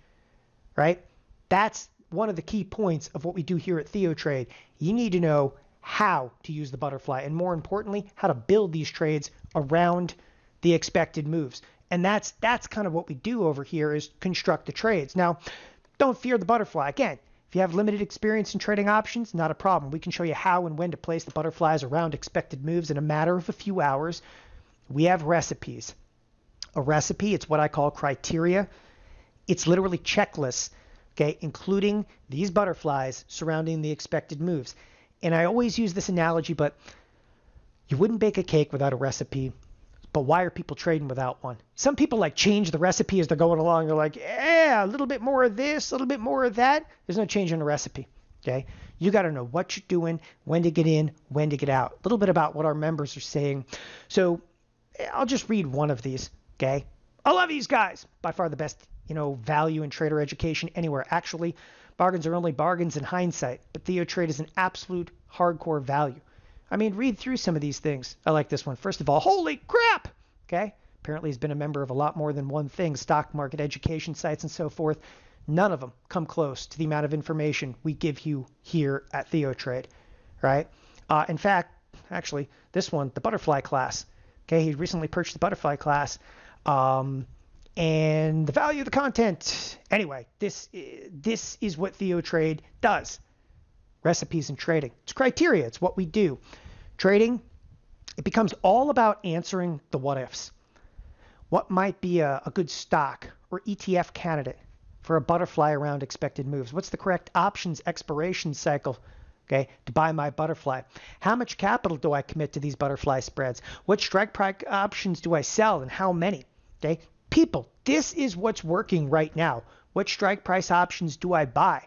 Speaker 1: right? That's one of the key points of what we do here at TheoTrade. You need to know how to use the butterfly, and more importantly, how to build these trades around the expected moves. And that's kind of what we do over here, is construct the trades. Now, don't fear the butterfly. Again, if you have limited experience in trading options, not a problem. We can show you how and when to place the butterflies around expected moves in a matter of a few hours. We have recipes. A recipe, it's what I call criteria. It's literally checklists, okay, including these butterflies surrounding the expected moves. And I always use this analogy, but you wouldn't bake a cake without a recipe. But why are people trading without one? Some people like change the recipe as they're going along. They're like, yeah, a little bit more of this, a little bit more of that. There's no change in the recipe. Okay. You got to know what you're doing, when to get in, when to get out. A little bit about what our members are saying. So I'll just read one of these. Okay. I love these guys. By far the best, value in trader education anywhere. Actually, bargains are only bargains in hindsight, but TheoTrade is an absolute hardcore value. I mean, read through some of these things. I like this one. First of all, holy crap! Okay. Apparently he's been a member of a lot more than one thing, stock market, education sites, and so forth. None of them come close to the amount of information we give you here at TheoTrade, right? In fact, actually, this one, the butterfly class. Okay, he recently purchased the butterfly class. And the value of the content. Anyway, this is what TheoTrade does. Recipes and trading. It's criteria. It's what we do. Trading, it becomes all about answering the what ifs. What might be a good stock or ETF candidate for a butterfly around expected moves? What's the correct options expiration cycle, okay, to buy my butterfly? How much capital do I commit to these butterfly spreads? What strike price options do I sell and how many? Okay, people, this is what's working right now. What strike price options do I buy?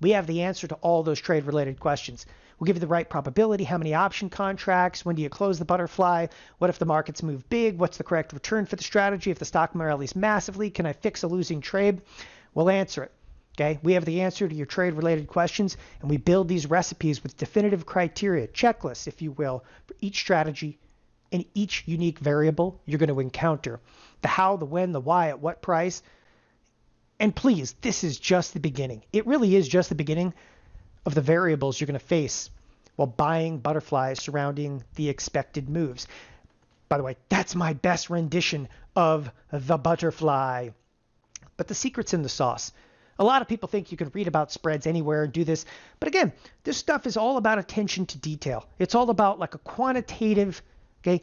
Speaker 1: We have the answer to all those trade-related questions. We'll give you the right probability, how many option contracts, when do you close the butterfly, what if the markets move big, what's the correct return for the strategy, if the stock rallies massively, can I fix a losing trade? We'll answer it. Okay, we have the answer to your trade-related questions, and we build these recipes with definitive criteria, checklists, if you will, for each strategy and each unique variable you're going to encounter. The how, the when, the why, at what price. And please, this is just the beginning. It really is just the beginning of the variables you're going to face while buying butterflies surrounding the expected moves. By the way, that's my best rendition of the butterfly. But the secret's in the sauce. A lot of people think you can read about spreads anywhere and do this. But again, this stuff is all about attention to detail. It's all about like a quantitative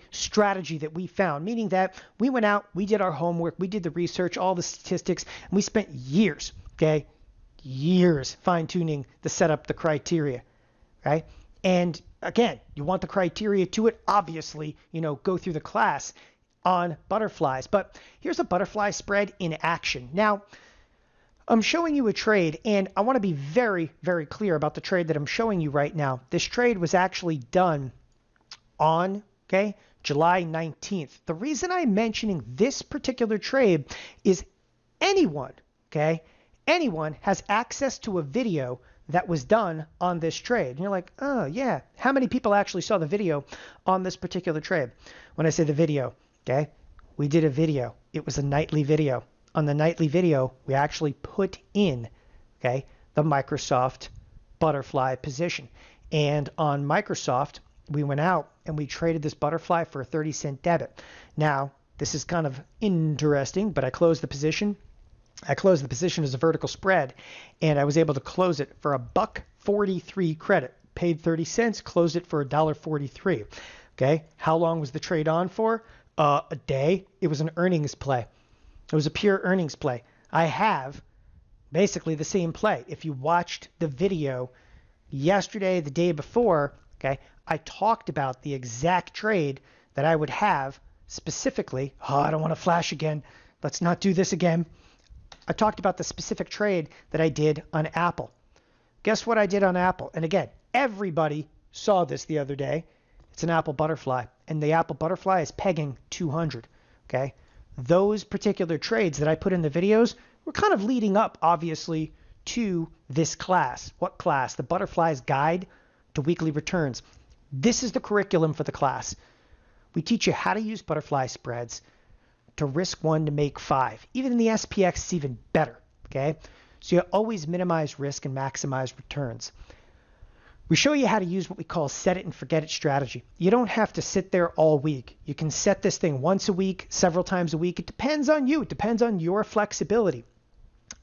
Speaker 1: strategy that we found, meaning that we went out, we did our homework, we did the research, all the statistics, and we spent years fine-tuning the setup, the criteria, right? And again, you want the criteria to it, obviously, go through the class on butterflies. But here's a butterfly spread in action. Now, I'm showing you a trade, and I want to be very, very clear about the trade that I'm showing you right now. This trade was actually done on July 19th. The reason I'm mentioning this particular trade is anyone has access to a video that was done on this trade. And you're like, oh yeah, how many people actually saw the video on this particular trade? When I say the video, we did a video. It was a nightly video. On the nightly video, we actually put in, the Microsoft butterfly position. And on Microsoft, we went out and we traded this butterfly for a 30-cent debit. Now, this is kind of interesting, but I closed the position. I closed the position as a vertical spread, and I was able to close it for $1.43 credit. Paid 30 cents, closed it for $1.43. Okay, how long was the trade on for? a day. It was an earnings play. It was a pure earnings play. I have basically the same play. If you watched the video yesterday, the day before, okay, I talked about the exact trade that I would have specifically. Oh, I don't want to flash again. Let's not do this again. I talked about the specific trade that I did on Apple. Guess what I did on Apple? And again, everybody saw this the other day. It's an Apple Butterfly, and the Apple Butterfly is pegging 200, okay? Those particular trades that I put in the videos were kind of leading up, obviously, to this class. What class? The Butterfly's Guide to Weekly Returns. This is the curriculum for the class. We teach you how to use butterfly spreads to risk 1 to make 5. Even in the SPX, it's even better, okay? So you always minimize risk and maximize returns. We show you how to use what we call set it and forget it strategy. You don't have to sit there all week. You can set this thing once a week, several times a week. It depends on you. It depends on your flexibility.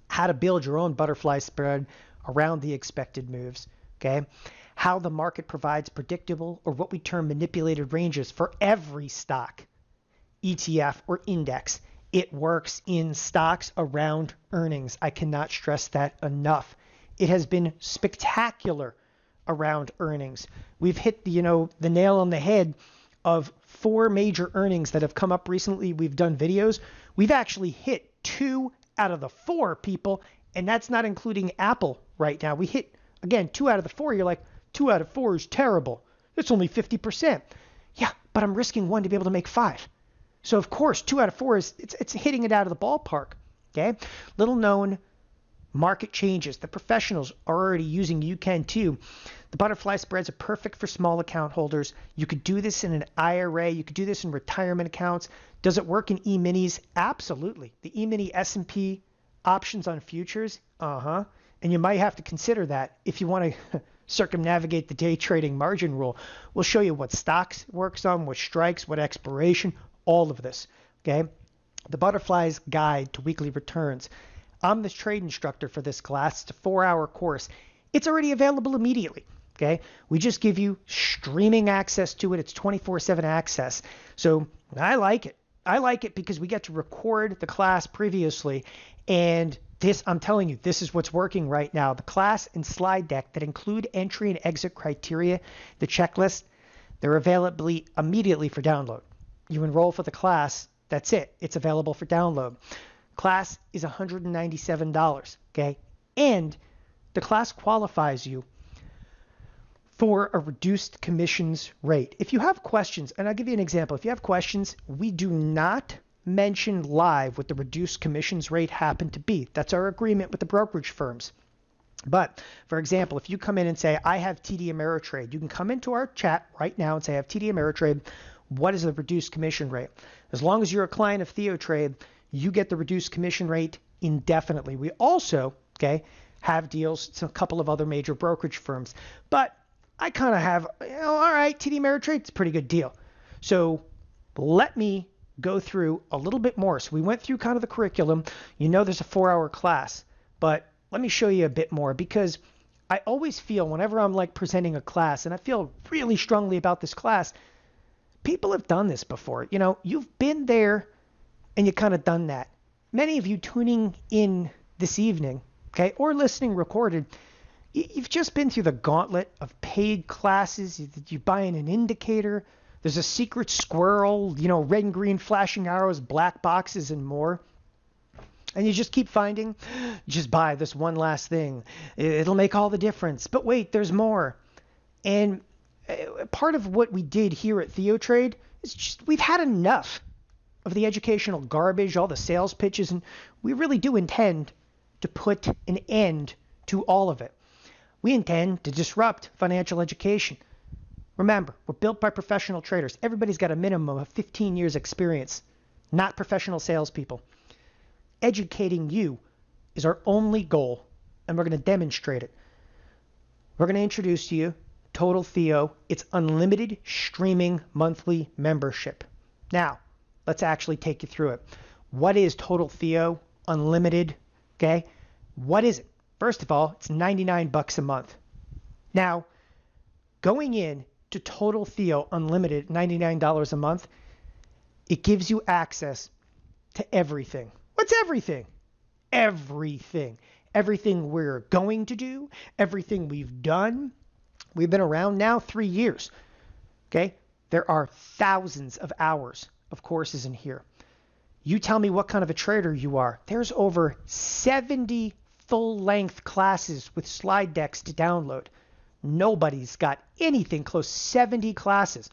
Speaker 1: How to build your own butterfly spread around the expected moves, okay? How the market provides predictable or what we term manipulated ranges for every stock, ETF, or index. It works in stocks around earnings. I cannot stress that enough. It has been spectacular around earnings. We've hit the nail on the head of 4 major earnings that have come up recently. We've done videos. We've actually hit 2 out of the 4 people, and that's not including Apple right now. We hit, again, 2 out of the 4. You're like, 2 out of 4 is terrible. It's only 50%. Yeah, but I'm risking 1 to be able to make 5. So of course, 2 out of 4 is it's hitting it out of the ballpark. Okay, little known market changes. The professionals are already using. You can too. The butterfly spreads are perfect for small account holders. You could do this in an IRA. You could do this in retirement accounts. Does it work in E-minis? Absolutely. The E-mini S&P options on futures? And you might have to consider that if you want to circumnavigate the day trading margin rule. We'll show you what stocks it works on, what strikes, what expiration, all of this. Okay? The Butterfly's Guide to Weekly Returns. I'm the trade instructor for this class. It's a 4-hour course. It's already available immediately. Okay? We just give you streaming access to it. It's 24/7 access. So I like it. I like it because we get to record the class previously. And this, I'm telling you, this is what's working right now. The class and slide deck that include entry and exit criteria, the checklist, they're available immediately for download. You enroll for the class. That's it. It's available for download. Class is $197, okay? And the class qualifies you for a reduced commissions rate. If you have questions, and I'll give you an example. If you have questions, we do not mention live what the reduced commissions rate happened to be. That's our agreement with the brokerage firms. But, for example, if you come in and say, I have TD Ameritrade, you can come into our chat right now and say, I have TD Ameritrade. What is the reduced commission rate? As long as you're a client of TheoTrade, you get the reduced commission rate indefinitely. We also, okay, have deals to a couple of other major brokerage firms. But I kind of have, all right, TD Ameritrade, it's a pretty good deal. So let me go through a little bit more. So we went through kind of the curriculum. You know there's a 4-hour class, but let me show you a bit more, because I always feel whenever I'm like presenting a class, and I feel really strongly about this class, people have done this before. You know, you've been there and you kind of done that. Many of you tuning in this evening, okay, or listening recorded, you've just been through the gauntlet of paid classes. You're buying an indicator. There's a secret squirrel, you know, red and green flashing arrows, black boxes, and more. And you just keep finding, just buy this one last thing. It'll make all the difference. But wait, there's more. And part of what we did here at TheoTrade is just we've had enough of the educational garbage, all the sales pitches, and we really do intend to put an end to all of it. We intend to disrupt financial education. Remember, we're built by professional traders. Everybody's got a minimum of 15 years experience, not professional salespeople. Educating you is our only goal, and we're going to demonstrate it. We're going to introduce to you TotalTheo. It's unlimited streaming monthly membership. Now, let's actually take you through it. What is TotalTheo Unlimited? Okay, what is it? First of all, it's $99 a month. Now, going in to TotalTheo Unlimited, $99 a month, It gives you access to everything. What's everything? Everything. Everything we're going to do, everything we've done. We've been around now 3 years. Okay? There are thousands of hours of courses in here. You tell me what kind of a trader you are. There's over 70 full-length classes with slide decks to download. Nobody's got anything close to 70 classes.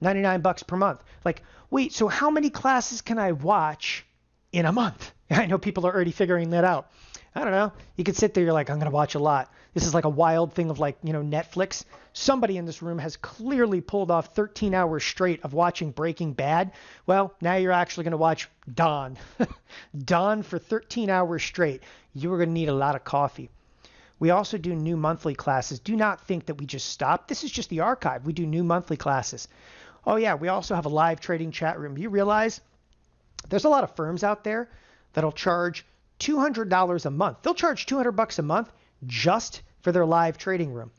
Speaker 1: $99 per month. Like, wait, so how many classes can I watch in a month? I know people are already figuring that out. I don't know. You could sit there, you're like, I'm going to watch a lot. This is like a wild thing of like, Netflix. Somebody in this room has clearly pulled off 13 hours straight of watching Breaking Bad. Well, now you're actually going to watch Dawn. Dawn for 13 hours straight. You are going to need a lot of coffee. We also do new monthly classes. Do not think that we just stop. This is just the archive. We do new monthly classes. Oh yeah, we also have a live trading chat room. You realize there's a lot of firms out there that'll charge $200 a month. They'll charge $200 a month just for their live trading room.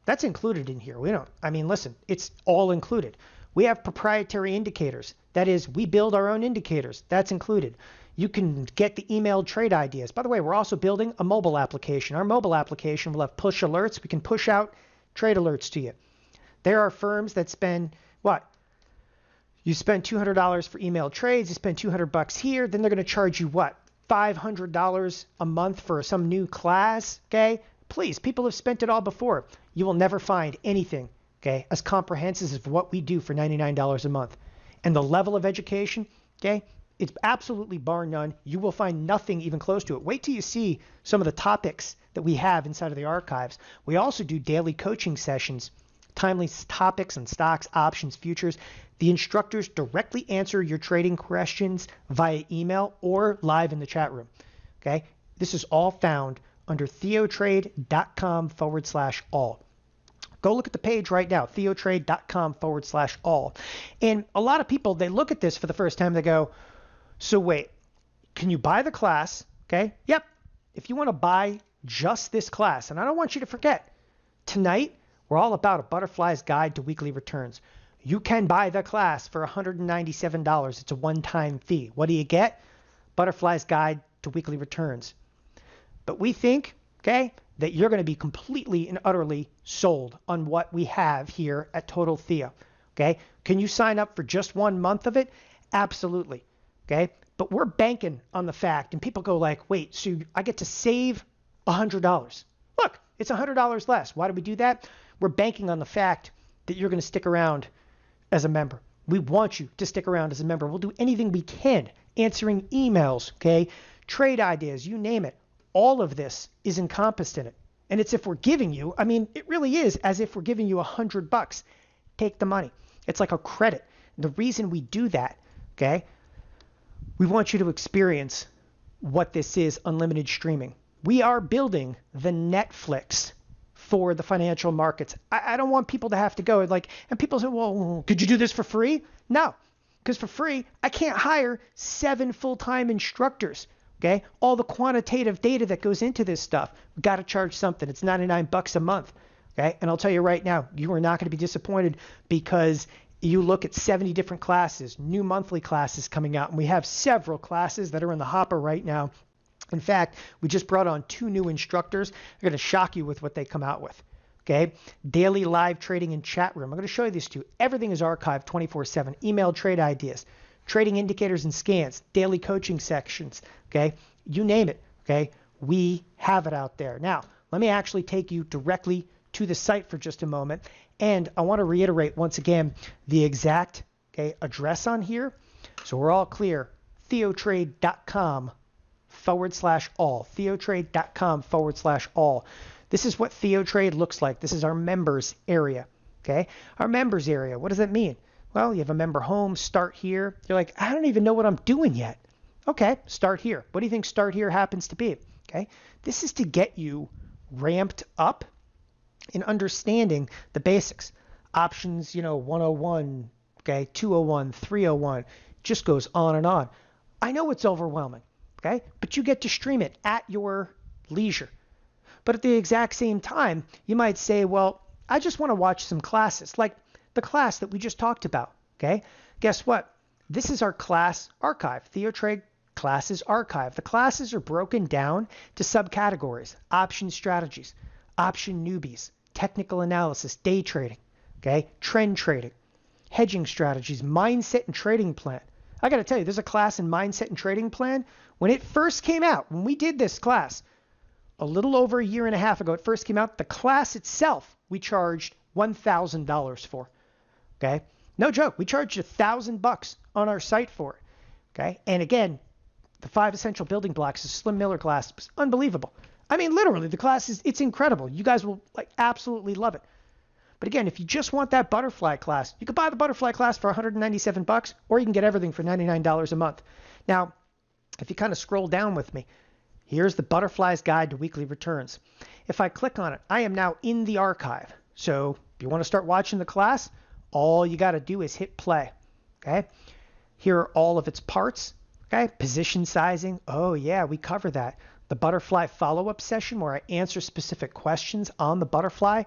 Speaker 1: That's included in here. Listen, it's all included. We have proprietary indicators. That is, we build our own indicators. That's included. You can get the emailed trade ideas. By the way, we're also building a mobile application. Our mobile application will have push alerts. We can push out trade alerts to you. There are firms that spend, what? You spend $200 for email trades. You spend $200 here. Then they're going to charge you what? $500 a month for some new class, okay? Please, people have spent it all before. You will never find anything, okay, as comprehensive as what we do for $99 a month. And the level of education, okay, it's absolutely bar none. You will find nothing even close to it. Wait till you see some of the topics that we have inside of the archives. We also do daily coaching sessions, timely topics on stocks, options, futures. The instructors directly answer your trading questions via email or live in the chat room. Okay? This is all found under TheoTrade.com/all. Go look at the page right now, TheoTrade.com/all. And a lot of people, they look at this for the first time, they go, so wait, can you buy the class? Okay? Yep. If you want to buy just this class, and I don't want you to forget, tonight, we're all about a butterfly's guide to weekly returns. You can buy the class for $197. It's a one-time fee. What do you get? Butterfly's guide to weekly returns. But we think, okay, that you're going to be completely and utterly sold on what we have here at Total Theo. Okay? Can you sign up for just 1 month of it? Absolutely. Okay? But we're banking on the fact, and people go like, wait, so I get to save $100. Look, it's $100 less. Why do we do that? We're banking on the fact that you're going to stick around as a member. We want you to stick around as a member. We'll do anything we can, answering emails, okay, trade ideas, you name it. All of this is encompassed in it. And it's if we're giving you, it really is as if we're giving you $100. Take the money. It's like a credit. The reason we do that, okay, we want you to experience what this is, unlimited streaming. We are building the Netflix for the financial markets. I don't want people to have to go and people say, well, could you do this for free? No, because for free, I can't hire 7 full-time instructors. Okay, all the quantitative data that goes into this stuff, we've got to charge something. It's $99 a month. Okay, and I'll tell you right now, you are not going to be disappointed because you look at 70 different classes, new monthly classes coming out, and we have several classes that are in the hopper right now. In fact, we just brought on 2 new instructors. They're going to shock you with what they come out with. Okay, daily live trading and chat room. I'm going to show you these 2. Everything is archived 24/7. Email trade ideas, trading indicators and scans, daily coaching sections. Okay, you name it. Okay, we have it out there. Now, let me actually take you directly to the site for just a moment. And I want to reiterate once again the exact address on here. So we're all clear. TheoTrade.com/all. TheoTrade.com/all. This is what TheoTrade looks like. This is our members area. Okay, our members area. What does that mean? Well, you have a member home, start here. You're like, I don't even know what I'm doing yet. Okay, start here. What do you think start here happens to be? Okay, this is to get you ramped up in understanding the basics. Options, 101, okay, 201, 301, just goes on and on. I know it's overwhelming, okay, but you get to stream it at your leisure. But at the exact same time, you might say, well, I just want to watch some classes, like the class that we just talked about, okay? Guess what? This is our class archive, TheoTrade classes archive. The classes are broken down to subcategories: option strategies, option newbies, technical analysis, day trading, okay, trend trading, hedging strategies, mindset and trading plan. I got to tell you, there's a class in mindset and trading plan. When it first came out, when we did this class a little over a year and a half ago, it first came out, the class itself we charged $1,000 for. Okay, no joke, we charged $1,000 on our site for it. Okay, and again, the 5 essential building blocks, the Slim Miller class, was unbelievable. I mean, literally, the class it's incredible. You guys will absolutely love it. But again, if you just want that butterfly class, you could buy the butterfly class for $197, or you can get everything for $99 a month. Now, if you kind of scroll down with me, here's the Butterfly's Guide to Weekly Returns. If I click on it, I am now in the archive. So if you want to start watching the class, all you got to do is hit play. Okay. Here are all of its parts. Okay. Position sizing. Oh yeah, we cover that. The butterfly follow-up session where I answer specific questions on the butterfly.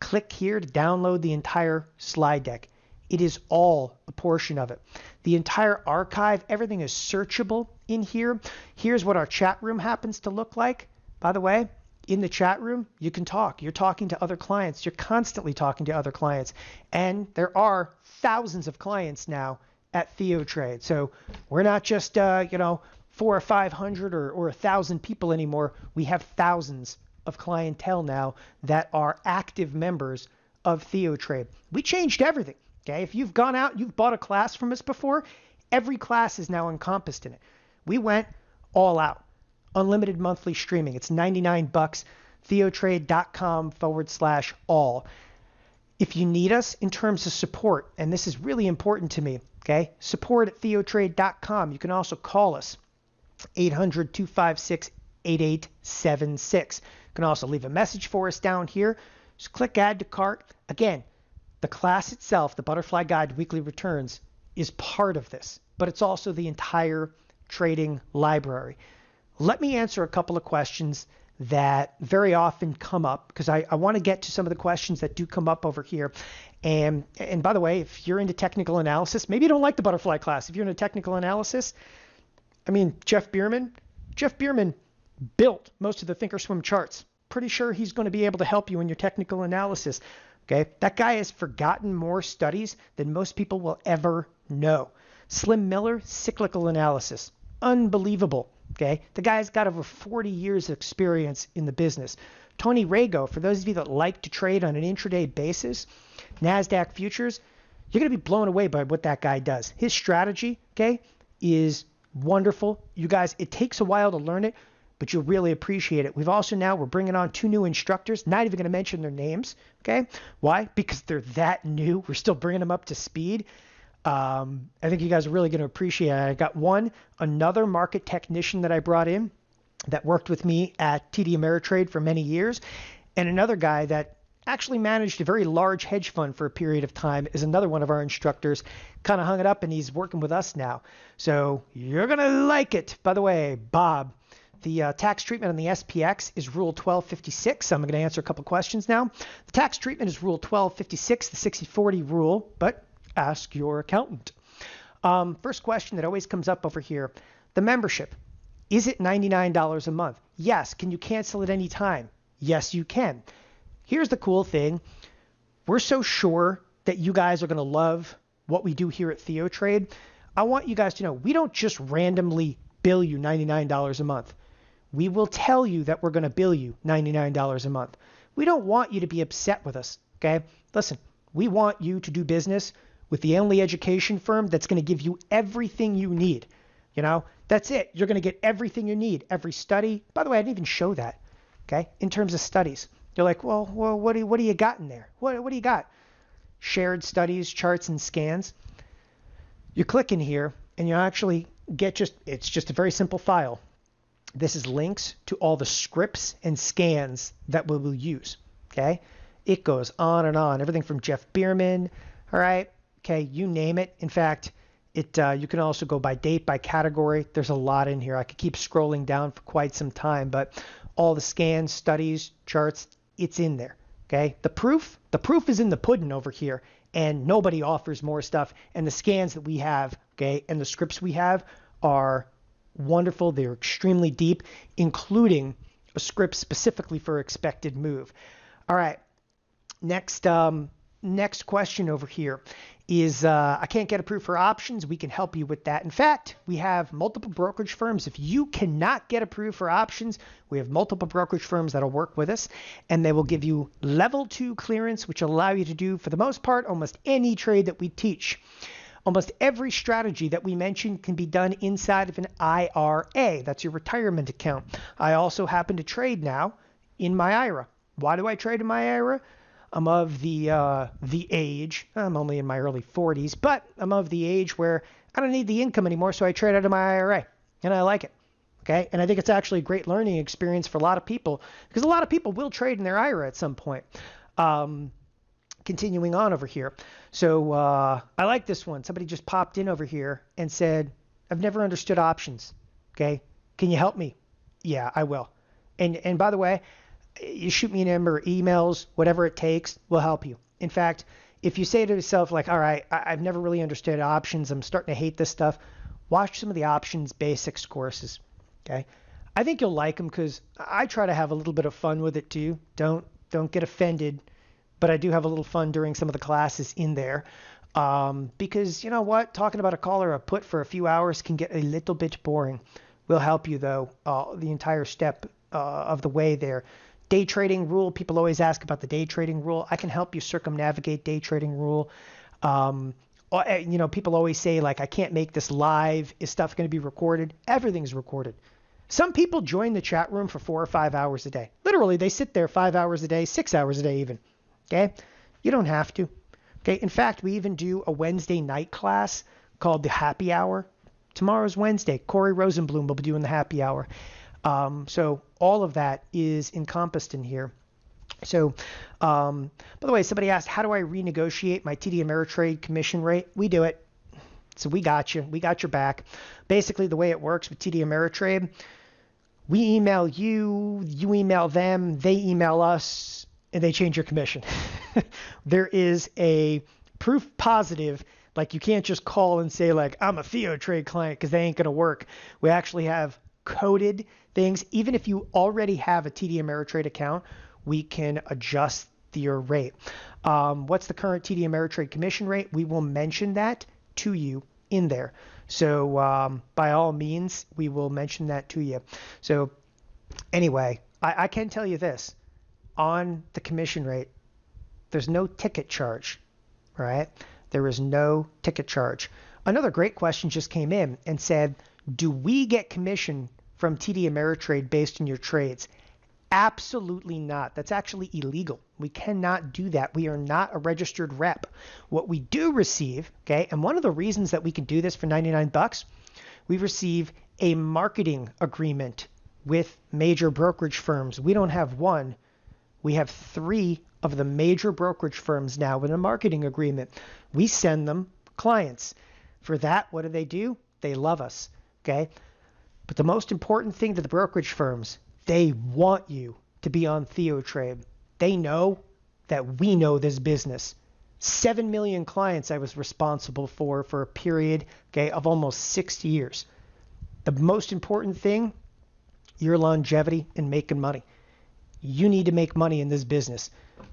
Speaker 1: Click here to download the entire slide deck. It is all a portion of it. The entire archive, everything is searchable in here. Here's what our chat room happens to look like. By the way, in the chat room, you can talk. You're talking to other clients. You're constantly talking to other clients. And there are thousands of clients now at TheoTrade. So we're not just, 400 or 500 or 1,000 people anymore. We have thousands of clientele now that are active members of TheoTrade. We changed everything. Okay, if you've gone out, you've bought a class from us before, every class is now encompassed in it. We went all out. Unlimited monthly streaming. It's $99. TheoTrade.com/all. If you need us in terms of support, and this is really important to me, okay, support at TheoTrade.com. You can also call us, 800-256-8876. You can also leave a message for us down here. Just click add to cart. Again, the class itself, the Butterfly Guide to Weekly Returns, is part of this, but it's also the entire trading library. Let me answer a couple of questions that very often come up, because I want to get to some of the questions that do come up over here. And by the way, if you're into technical analysis, maybe you don't like the butterfly class. If you're into technical analysis, I mean, Jeff Bierman built most of the thinkorswim charts. Pretty sure he's going to be able to help you in your technical analysis. Okay, that guy has forgotten more studies than most people will ever know. Slim Miller, cyclical analysis. Unbelievable. Okay, the guy's got over 40 years of experience in the business. Tony Rago, for those of you that like to trade on an intraday basis, Nasdaq futures, you're going to be blown away by what that guy does. His strategy, okay, is wonderful. You guys, it takes a while to learn it, but you'll really appreciate it. We're bringing on 2 new instructors, not even going to mention their names, okay? Why? Because they're that new. We're still bringing them up to speed. I think you guys are really going to appreciate it. I got another market technician that I brought in that worked with me at TD Ameritrade for many years, and another guy that actually managed a very large hedge fund for a period of time is another one of our instructors. Kind of hung it up, and he's working with us now. So you're going to like it. By the way, Bob, the tax treatment on the SPX is Rule 1256. I'm going to answer a couple questions now. The tax treatment is Rule 1256, the 60/40 rule, but ask your accountant. First question that always comes up over here. The membership, is it $99 a month? Yes. Can you cancel at any time? Yes, you can. Here's the cool thing. We're so sure that you guys are going to love what we do here at TheoTrade. I want you guys to know we don't just randomly bill you $99 a month. We will tell you that we're going to bill you $99 a month. We don't want you to be upset with us, okay? Listen, we want you to do business with the only education firm that's going to give you everything you need. That's it. You're going to get everything you need, every study. By the way, I didn't even show that, okay, in terms of studies. You're like, well, what do you got in there? What do you got? Shared studies, charts, and scans. You click in here, and you actually get it's just a very simple file. This is links to all the scripts and scans that we will use, okay? It goes on and on, everything from Jeff Bierman, all right? Okay, you name it. In fact, you can also go by date, by category. There's a lot in here. I could keep scrolling down for quite some time, but all the scans, studies, charts, it's in there, okay? The proof is in the pudding over here. and nobody offers more stuff. And the scans that we have, okay, and the scripts we have are wonderful. They're extremely deep, including a script specifically for expected move. All right, next question over here is I can't get approved for options. We can help you with that. In fact, we have multiple brokerage firms. If you cannot get approved for options, we have multiple brokerage firms that'll work with us, and they will give you level 2 clearance, which will allow you to do, for the most part, almost any trade that we teach. Almost every strategy that we mentioned can be done inside of an IRA. That's your retirement account. I also happen to trade now in my IRA. Why do I trade in my IRA? I'm of the age, I'm only in my early 40s, but I'm of the age where I don't need the income anymore, so I trade out of my IRA, and I like it. Okay, and I think it's actually a great learning experience for a lot of people, because a lot of people will trade in their IRA at some point. Continuing on over here. So I like this one. Somebody just popped in over here and said, I've never understood options. Okay, can you help me? Yeah, I will. And by the way, you shoot me a number, emails, whatever it takes, will help you. In fact, if you say to yourself, like, all right, I've never really understood options, I'm starting to hate this stuff, watch some of the options basics courses. Okay, I think you'll like them because I try to have a little bit of fun with it too. Don't get offended, but I do have a little fun during some of the classes in there. Because you know what, talking about a call or a put for a few hours can get a little bit boring. We'll help you though, the entire step of the way there. Day trading rule, people always ask about the day trading rule. I can help you circumnavigate day trading rule. People always say, like, I can't make this live. Is stuff going to be recorded? Everything's recorded. Some people join the chat room for 4 or 5 hours a day. Literally, they sit there 5 hours a day, 6 hours a day even. Okay? You don't have to. Okay? In fact, we even do a Wednesday night class called the Happy Hour. Tomorrow's Wednesday. Corey Rosenblum will be doing the Happy Hour. So all of that is encompassed in here. So, by the way, somebody asked, how do I renegotiate my TD Ameritrade commission rate? We do it. So we got you. We got your back. Basically, the way it works with TD Ameritrade, we email you, you email them, they email us, and they change your commission. There is a proof positive. Like, you can't just call and say, like, I'm a TheoTrade client, because they ain't going to work. We actually have coded things. Even if you already have a TD Ameritrade account, we can adjust your rate. What's the current TD Ameritrade commission rate? We will mention that to you in there. So by all means, we will mention that to you. So anyway, I can tell you this. On the commission rate, there's no ticket charge, right? There is no ticket charge. Another great question just came in and said, do we get commission from TD Ameritrade based on your trades? Absolutely not. That's actually illegal. We cannot do that. We are not a registered rep. What we do receive, okay, and one of the reasons that we can do this for $99, we receive a marketing agreement with major brokerage firms. We don't have one. We have 3 of the major brokerage firms now with a marketing agreement. We send them clients. For that, what do? They love us, okay? But the most important thing to the brokerage firms, they want you to be on TheoTrade. They know that we know this business. 7 million clients I was responsible for a period, okay, of almost 6 years. The most important thing, your longevity and making money. You need to make money in this business.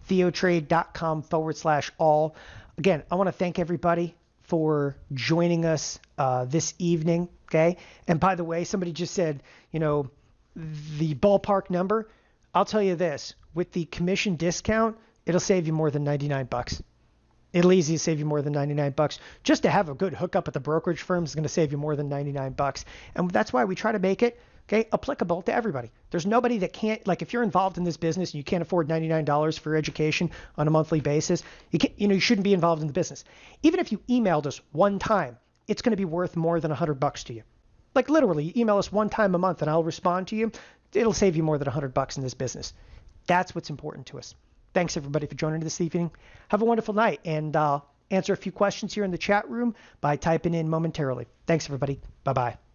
Speaker 1: TheoTrade.com/all. Again, I want to thank everybody for joining us this evening, okay? And by the way, somebody just said, the ballpark number. I'll tell you this, with the commission discount, it'll save you more than $99. It'll easily save you more than $99. Just to have a good hookup at the brokerage firm is going to save you more than $99. And that's why we try to make it, okay, applicable to everybody. There's nobody that can't, like, if you're involved in this business and you can't afford $99 for education on a monthly basis, you shouldn't be involved in the business. Even if you emailed us one time, it's going to be worth more than $100 to you. Like, literally, you email us one time a month and I'll respond to you. It'll save you more than $100 in this business. That's what's important to us. Thanks, everybody, for joining this evening. Have a wonderful night, and answer a few questions here in the chat room by typing in momentarily. Thanks, everybody. Bye-bye.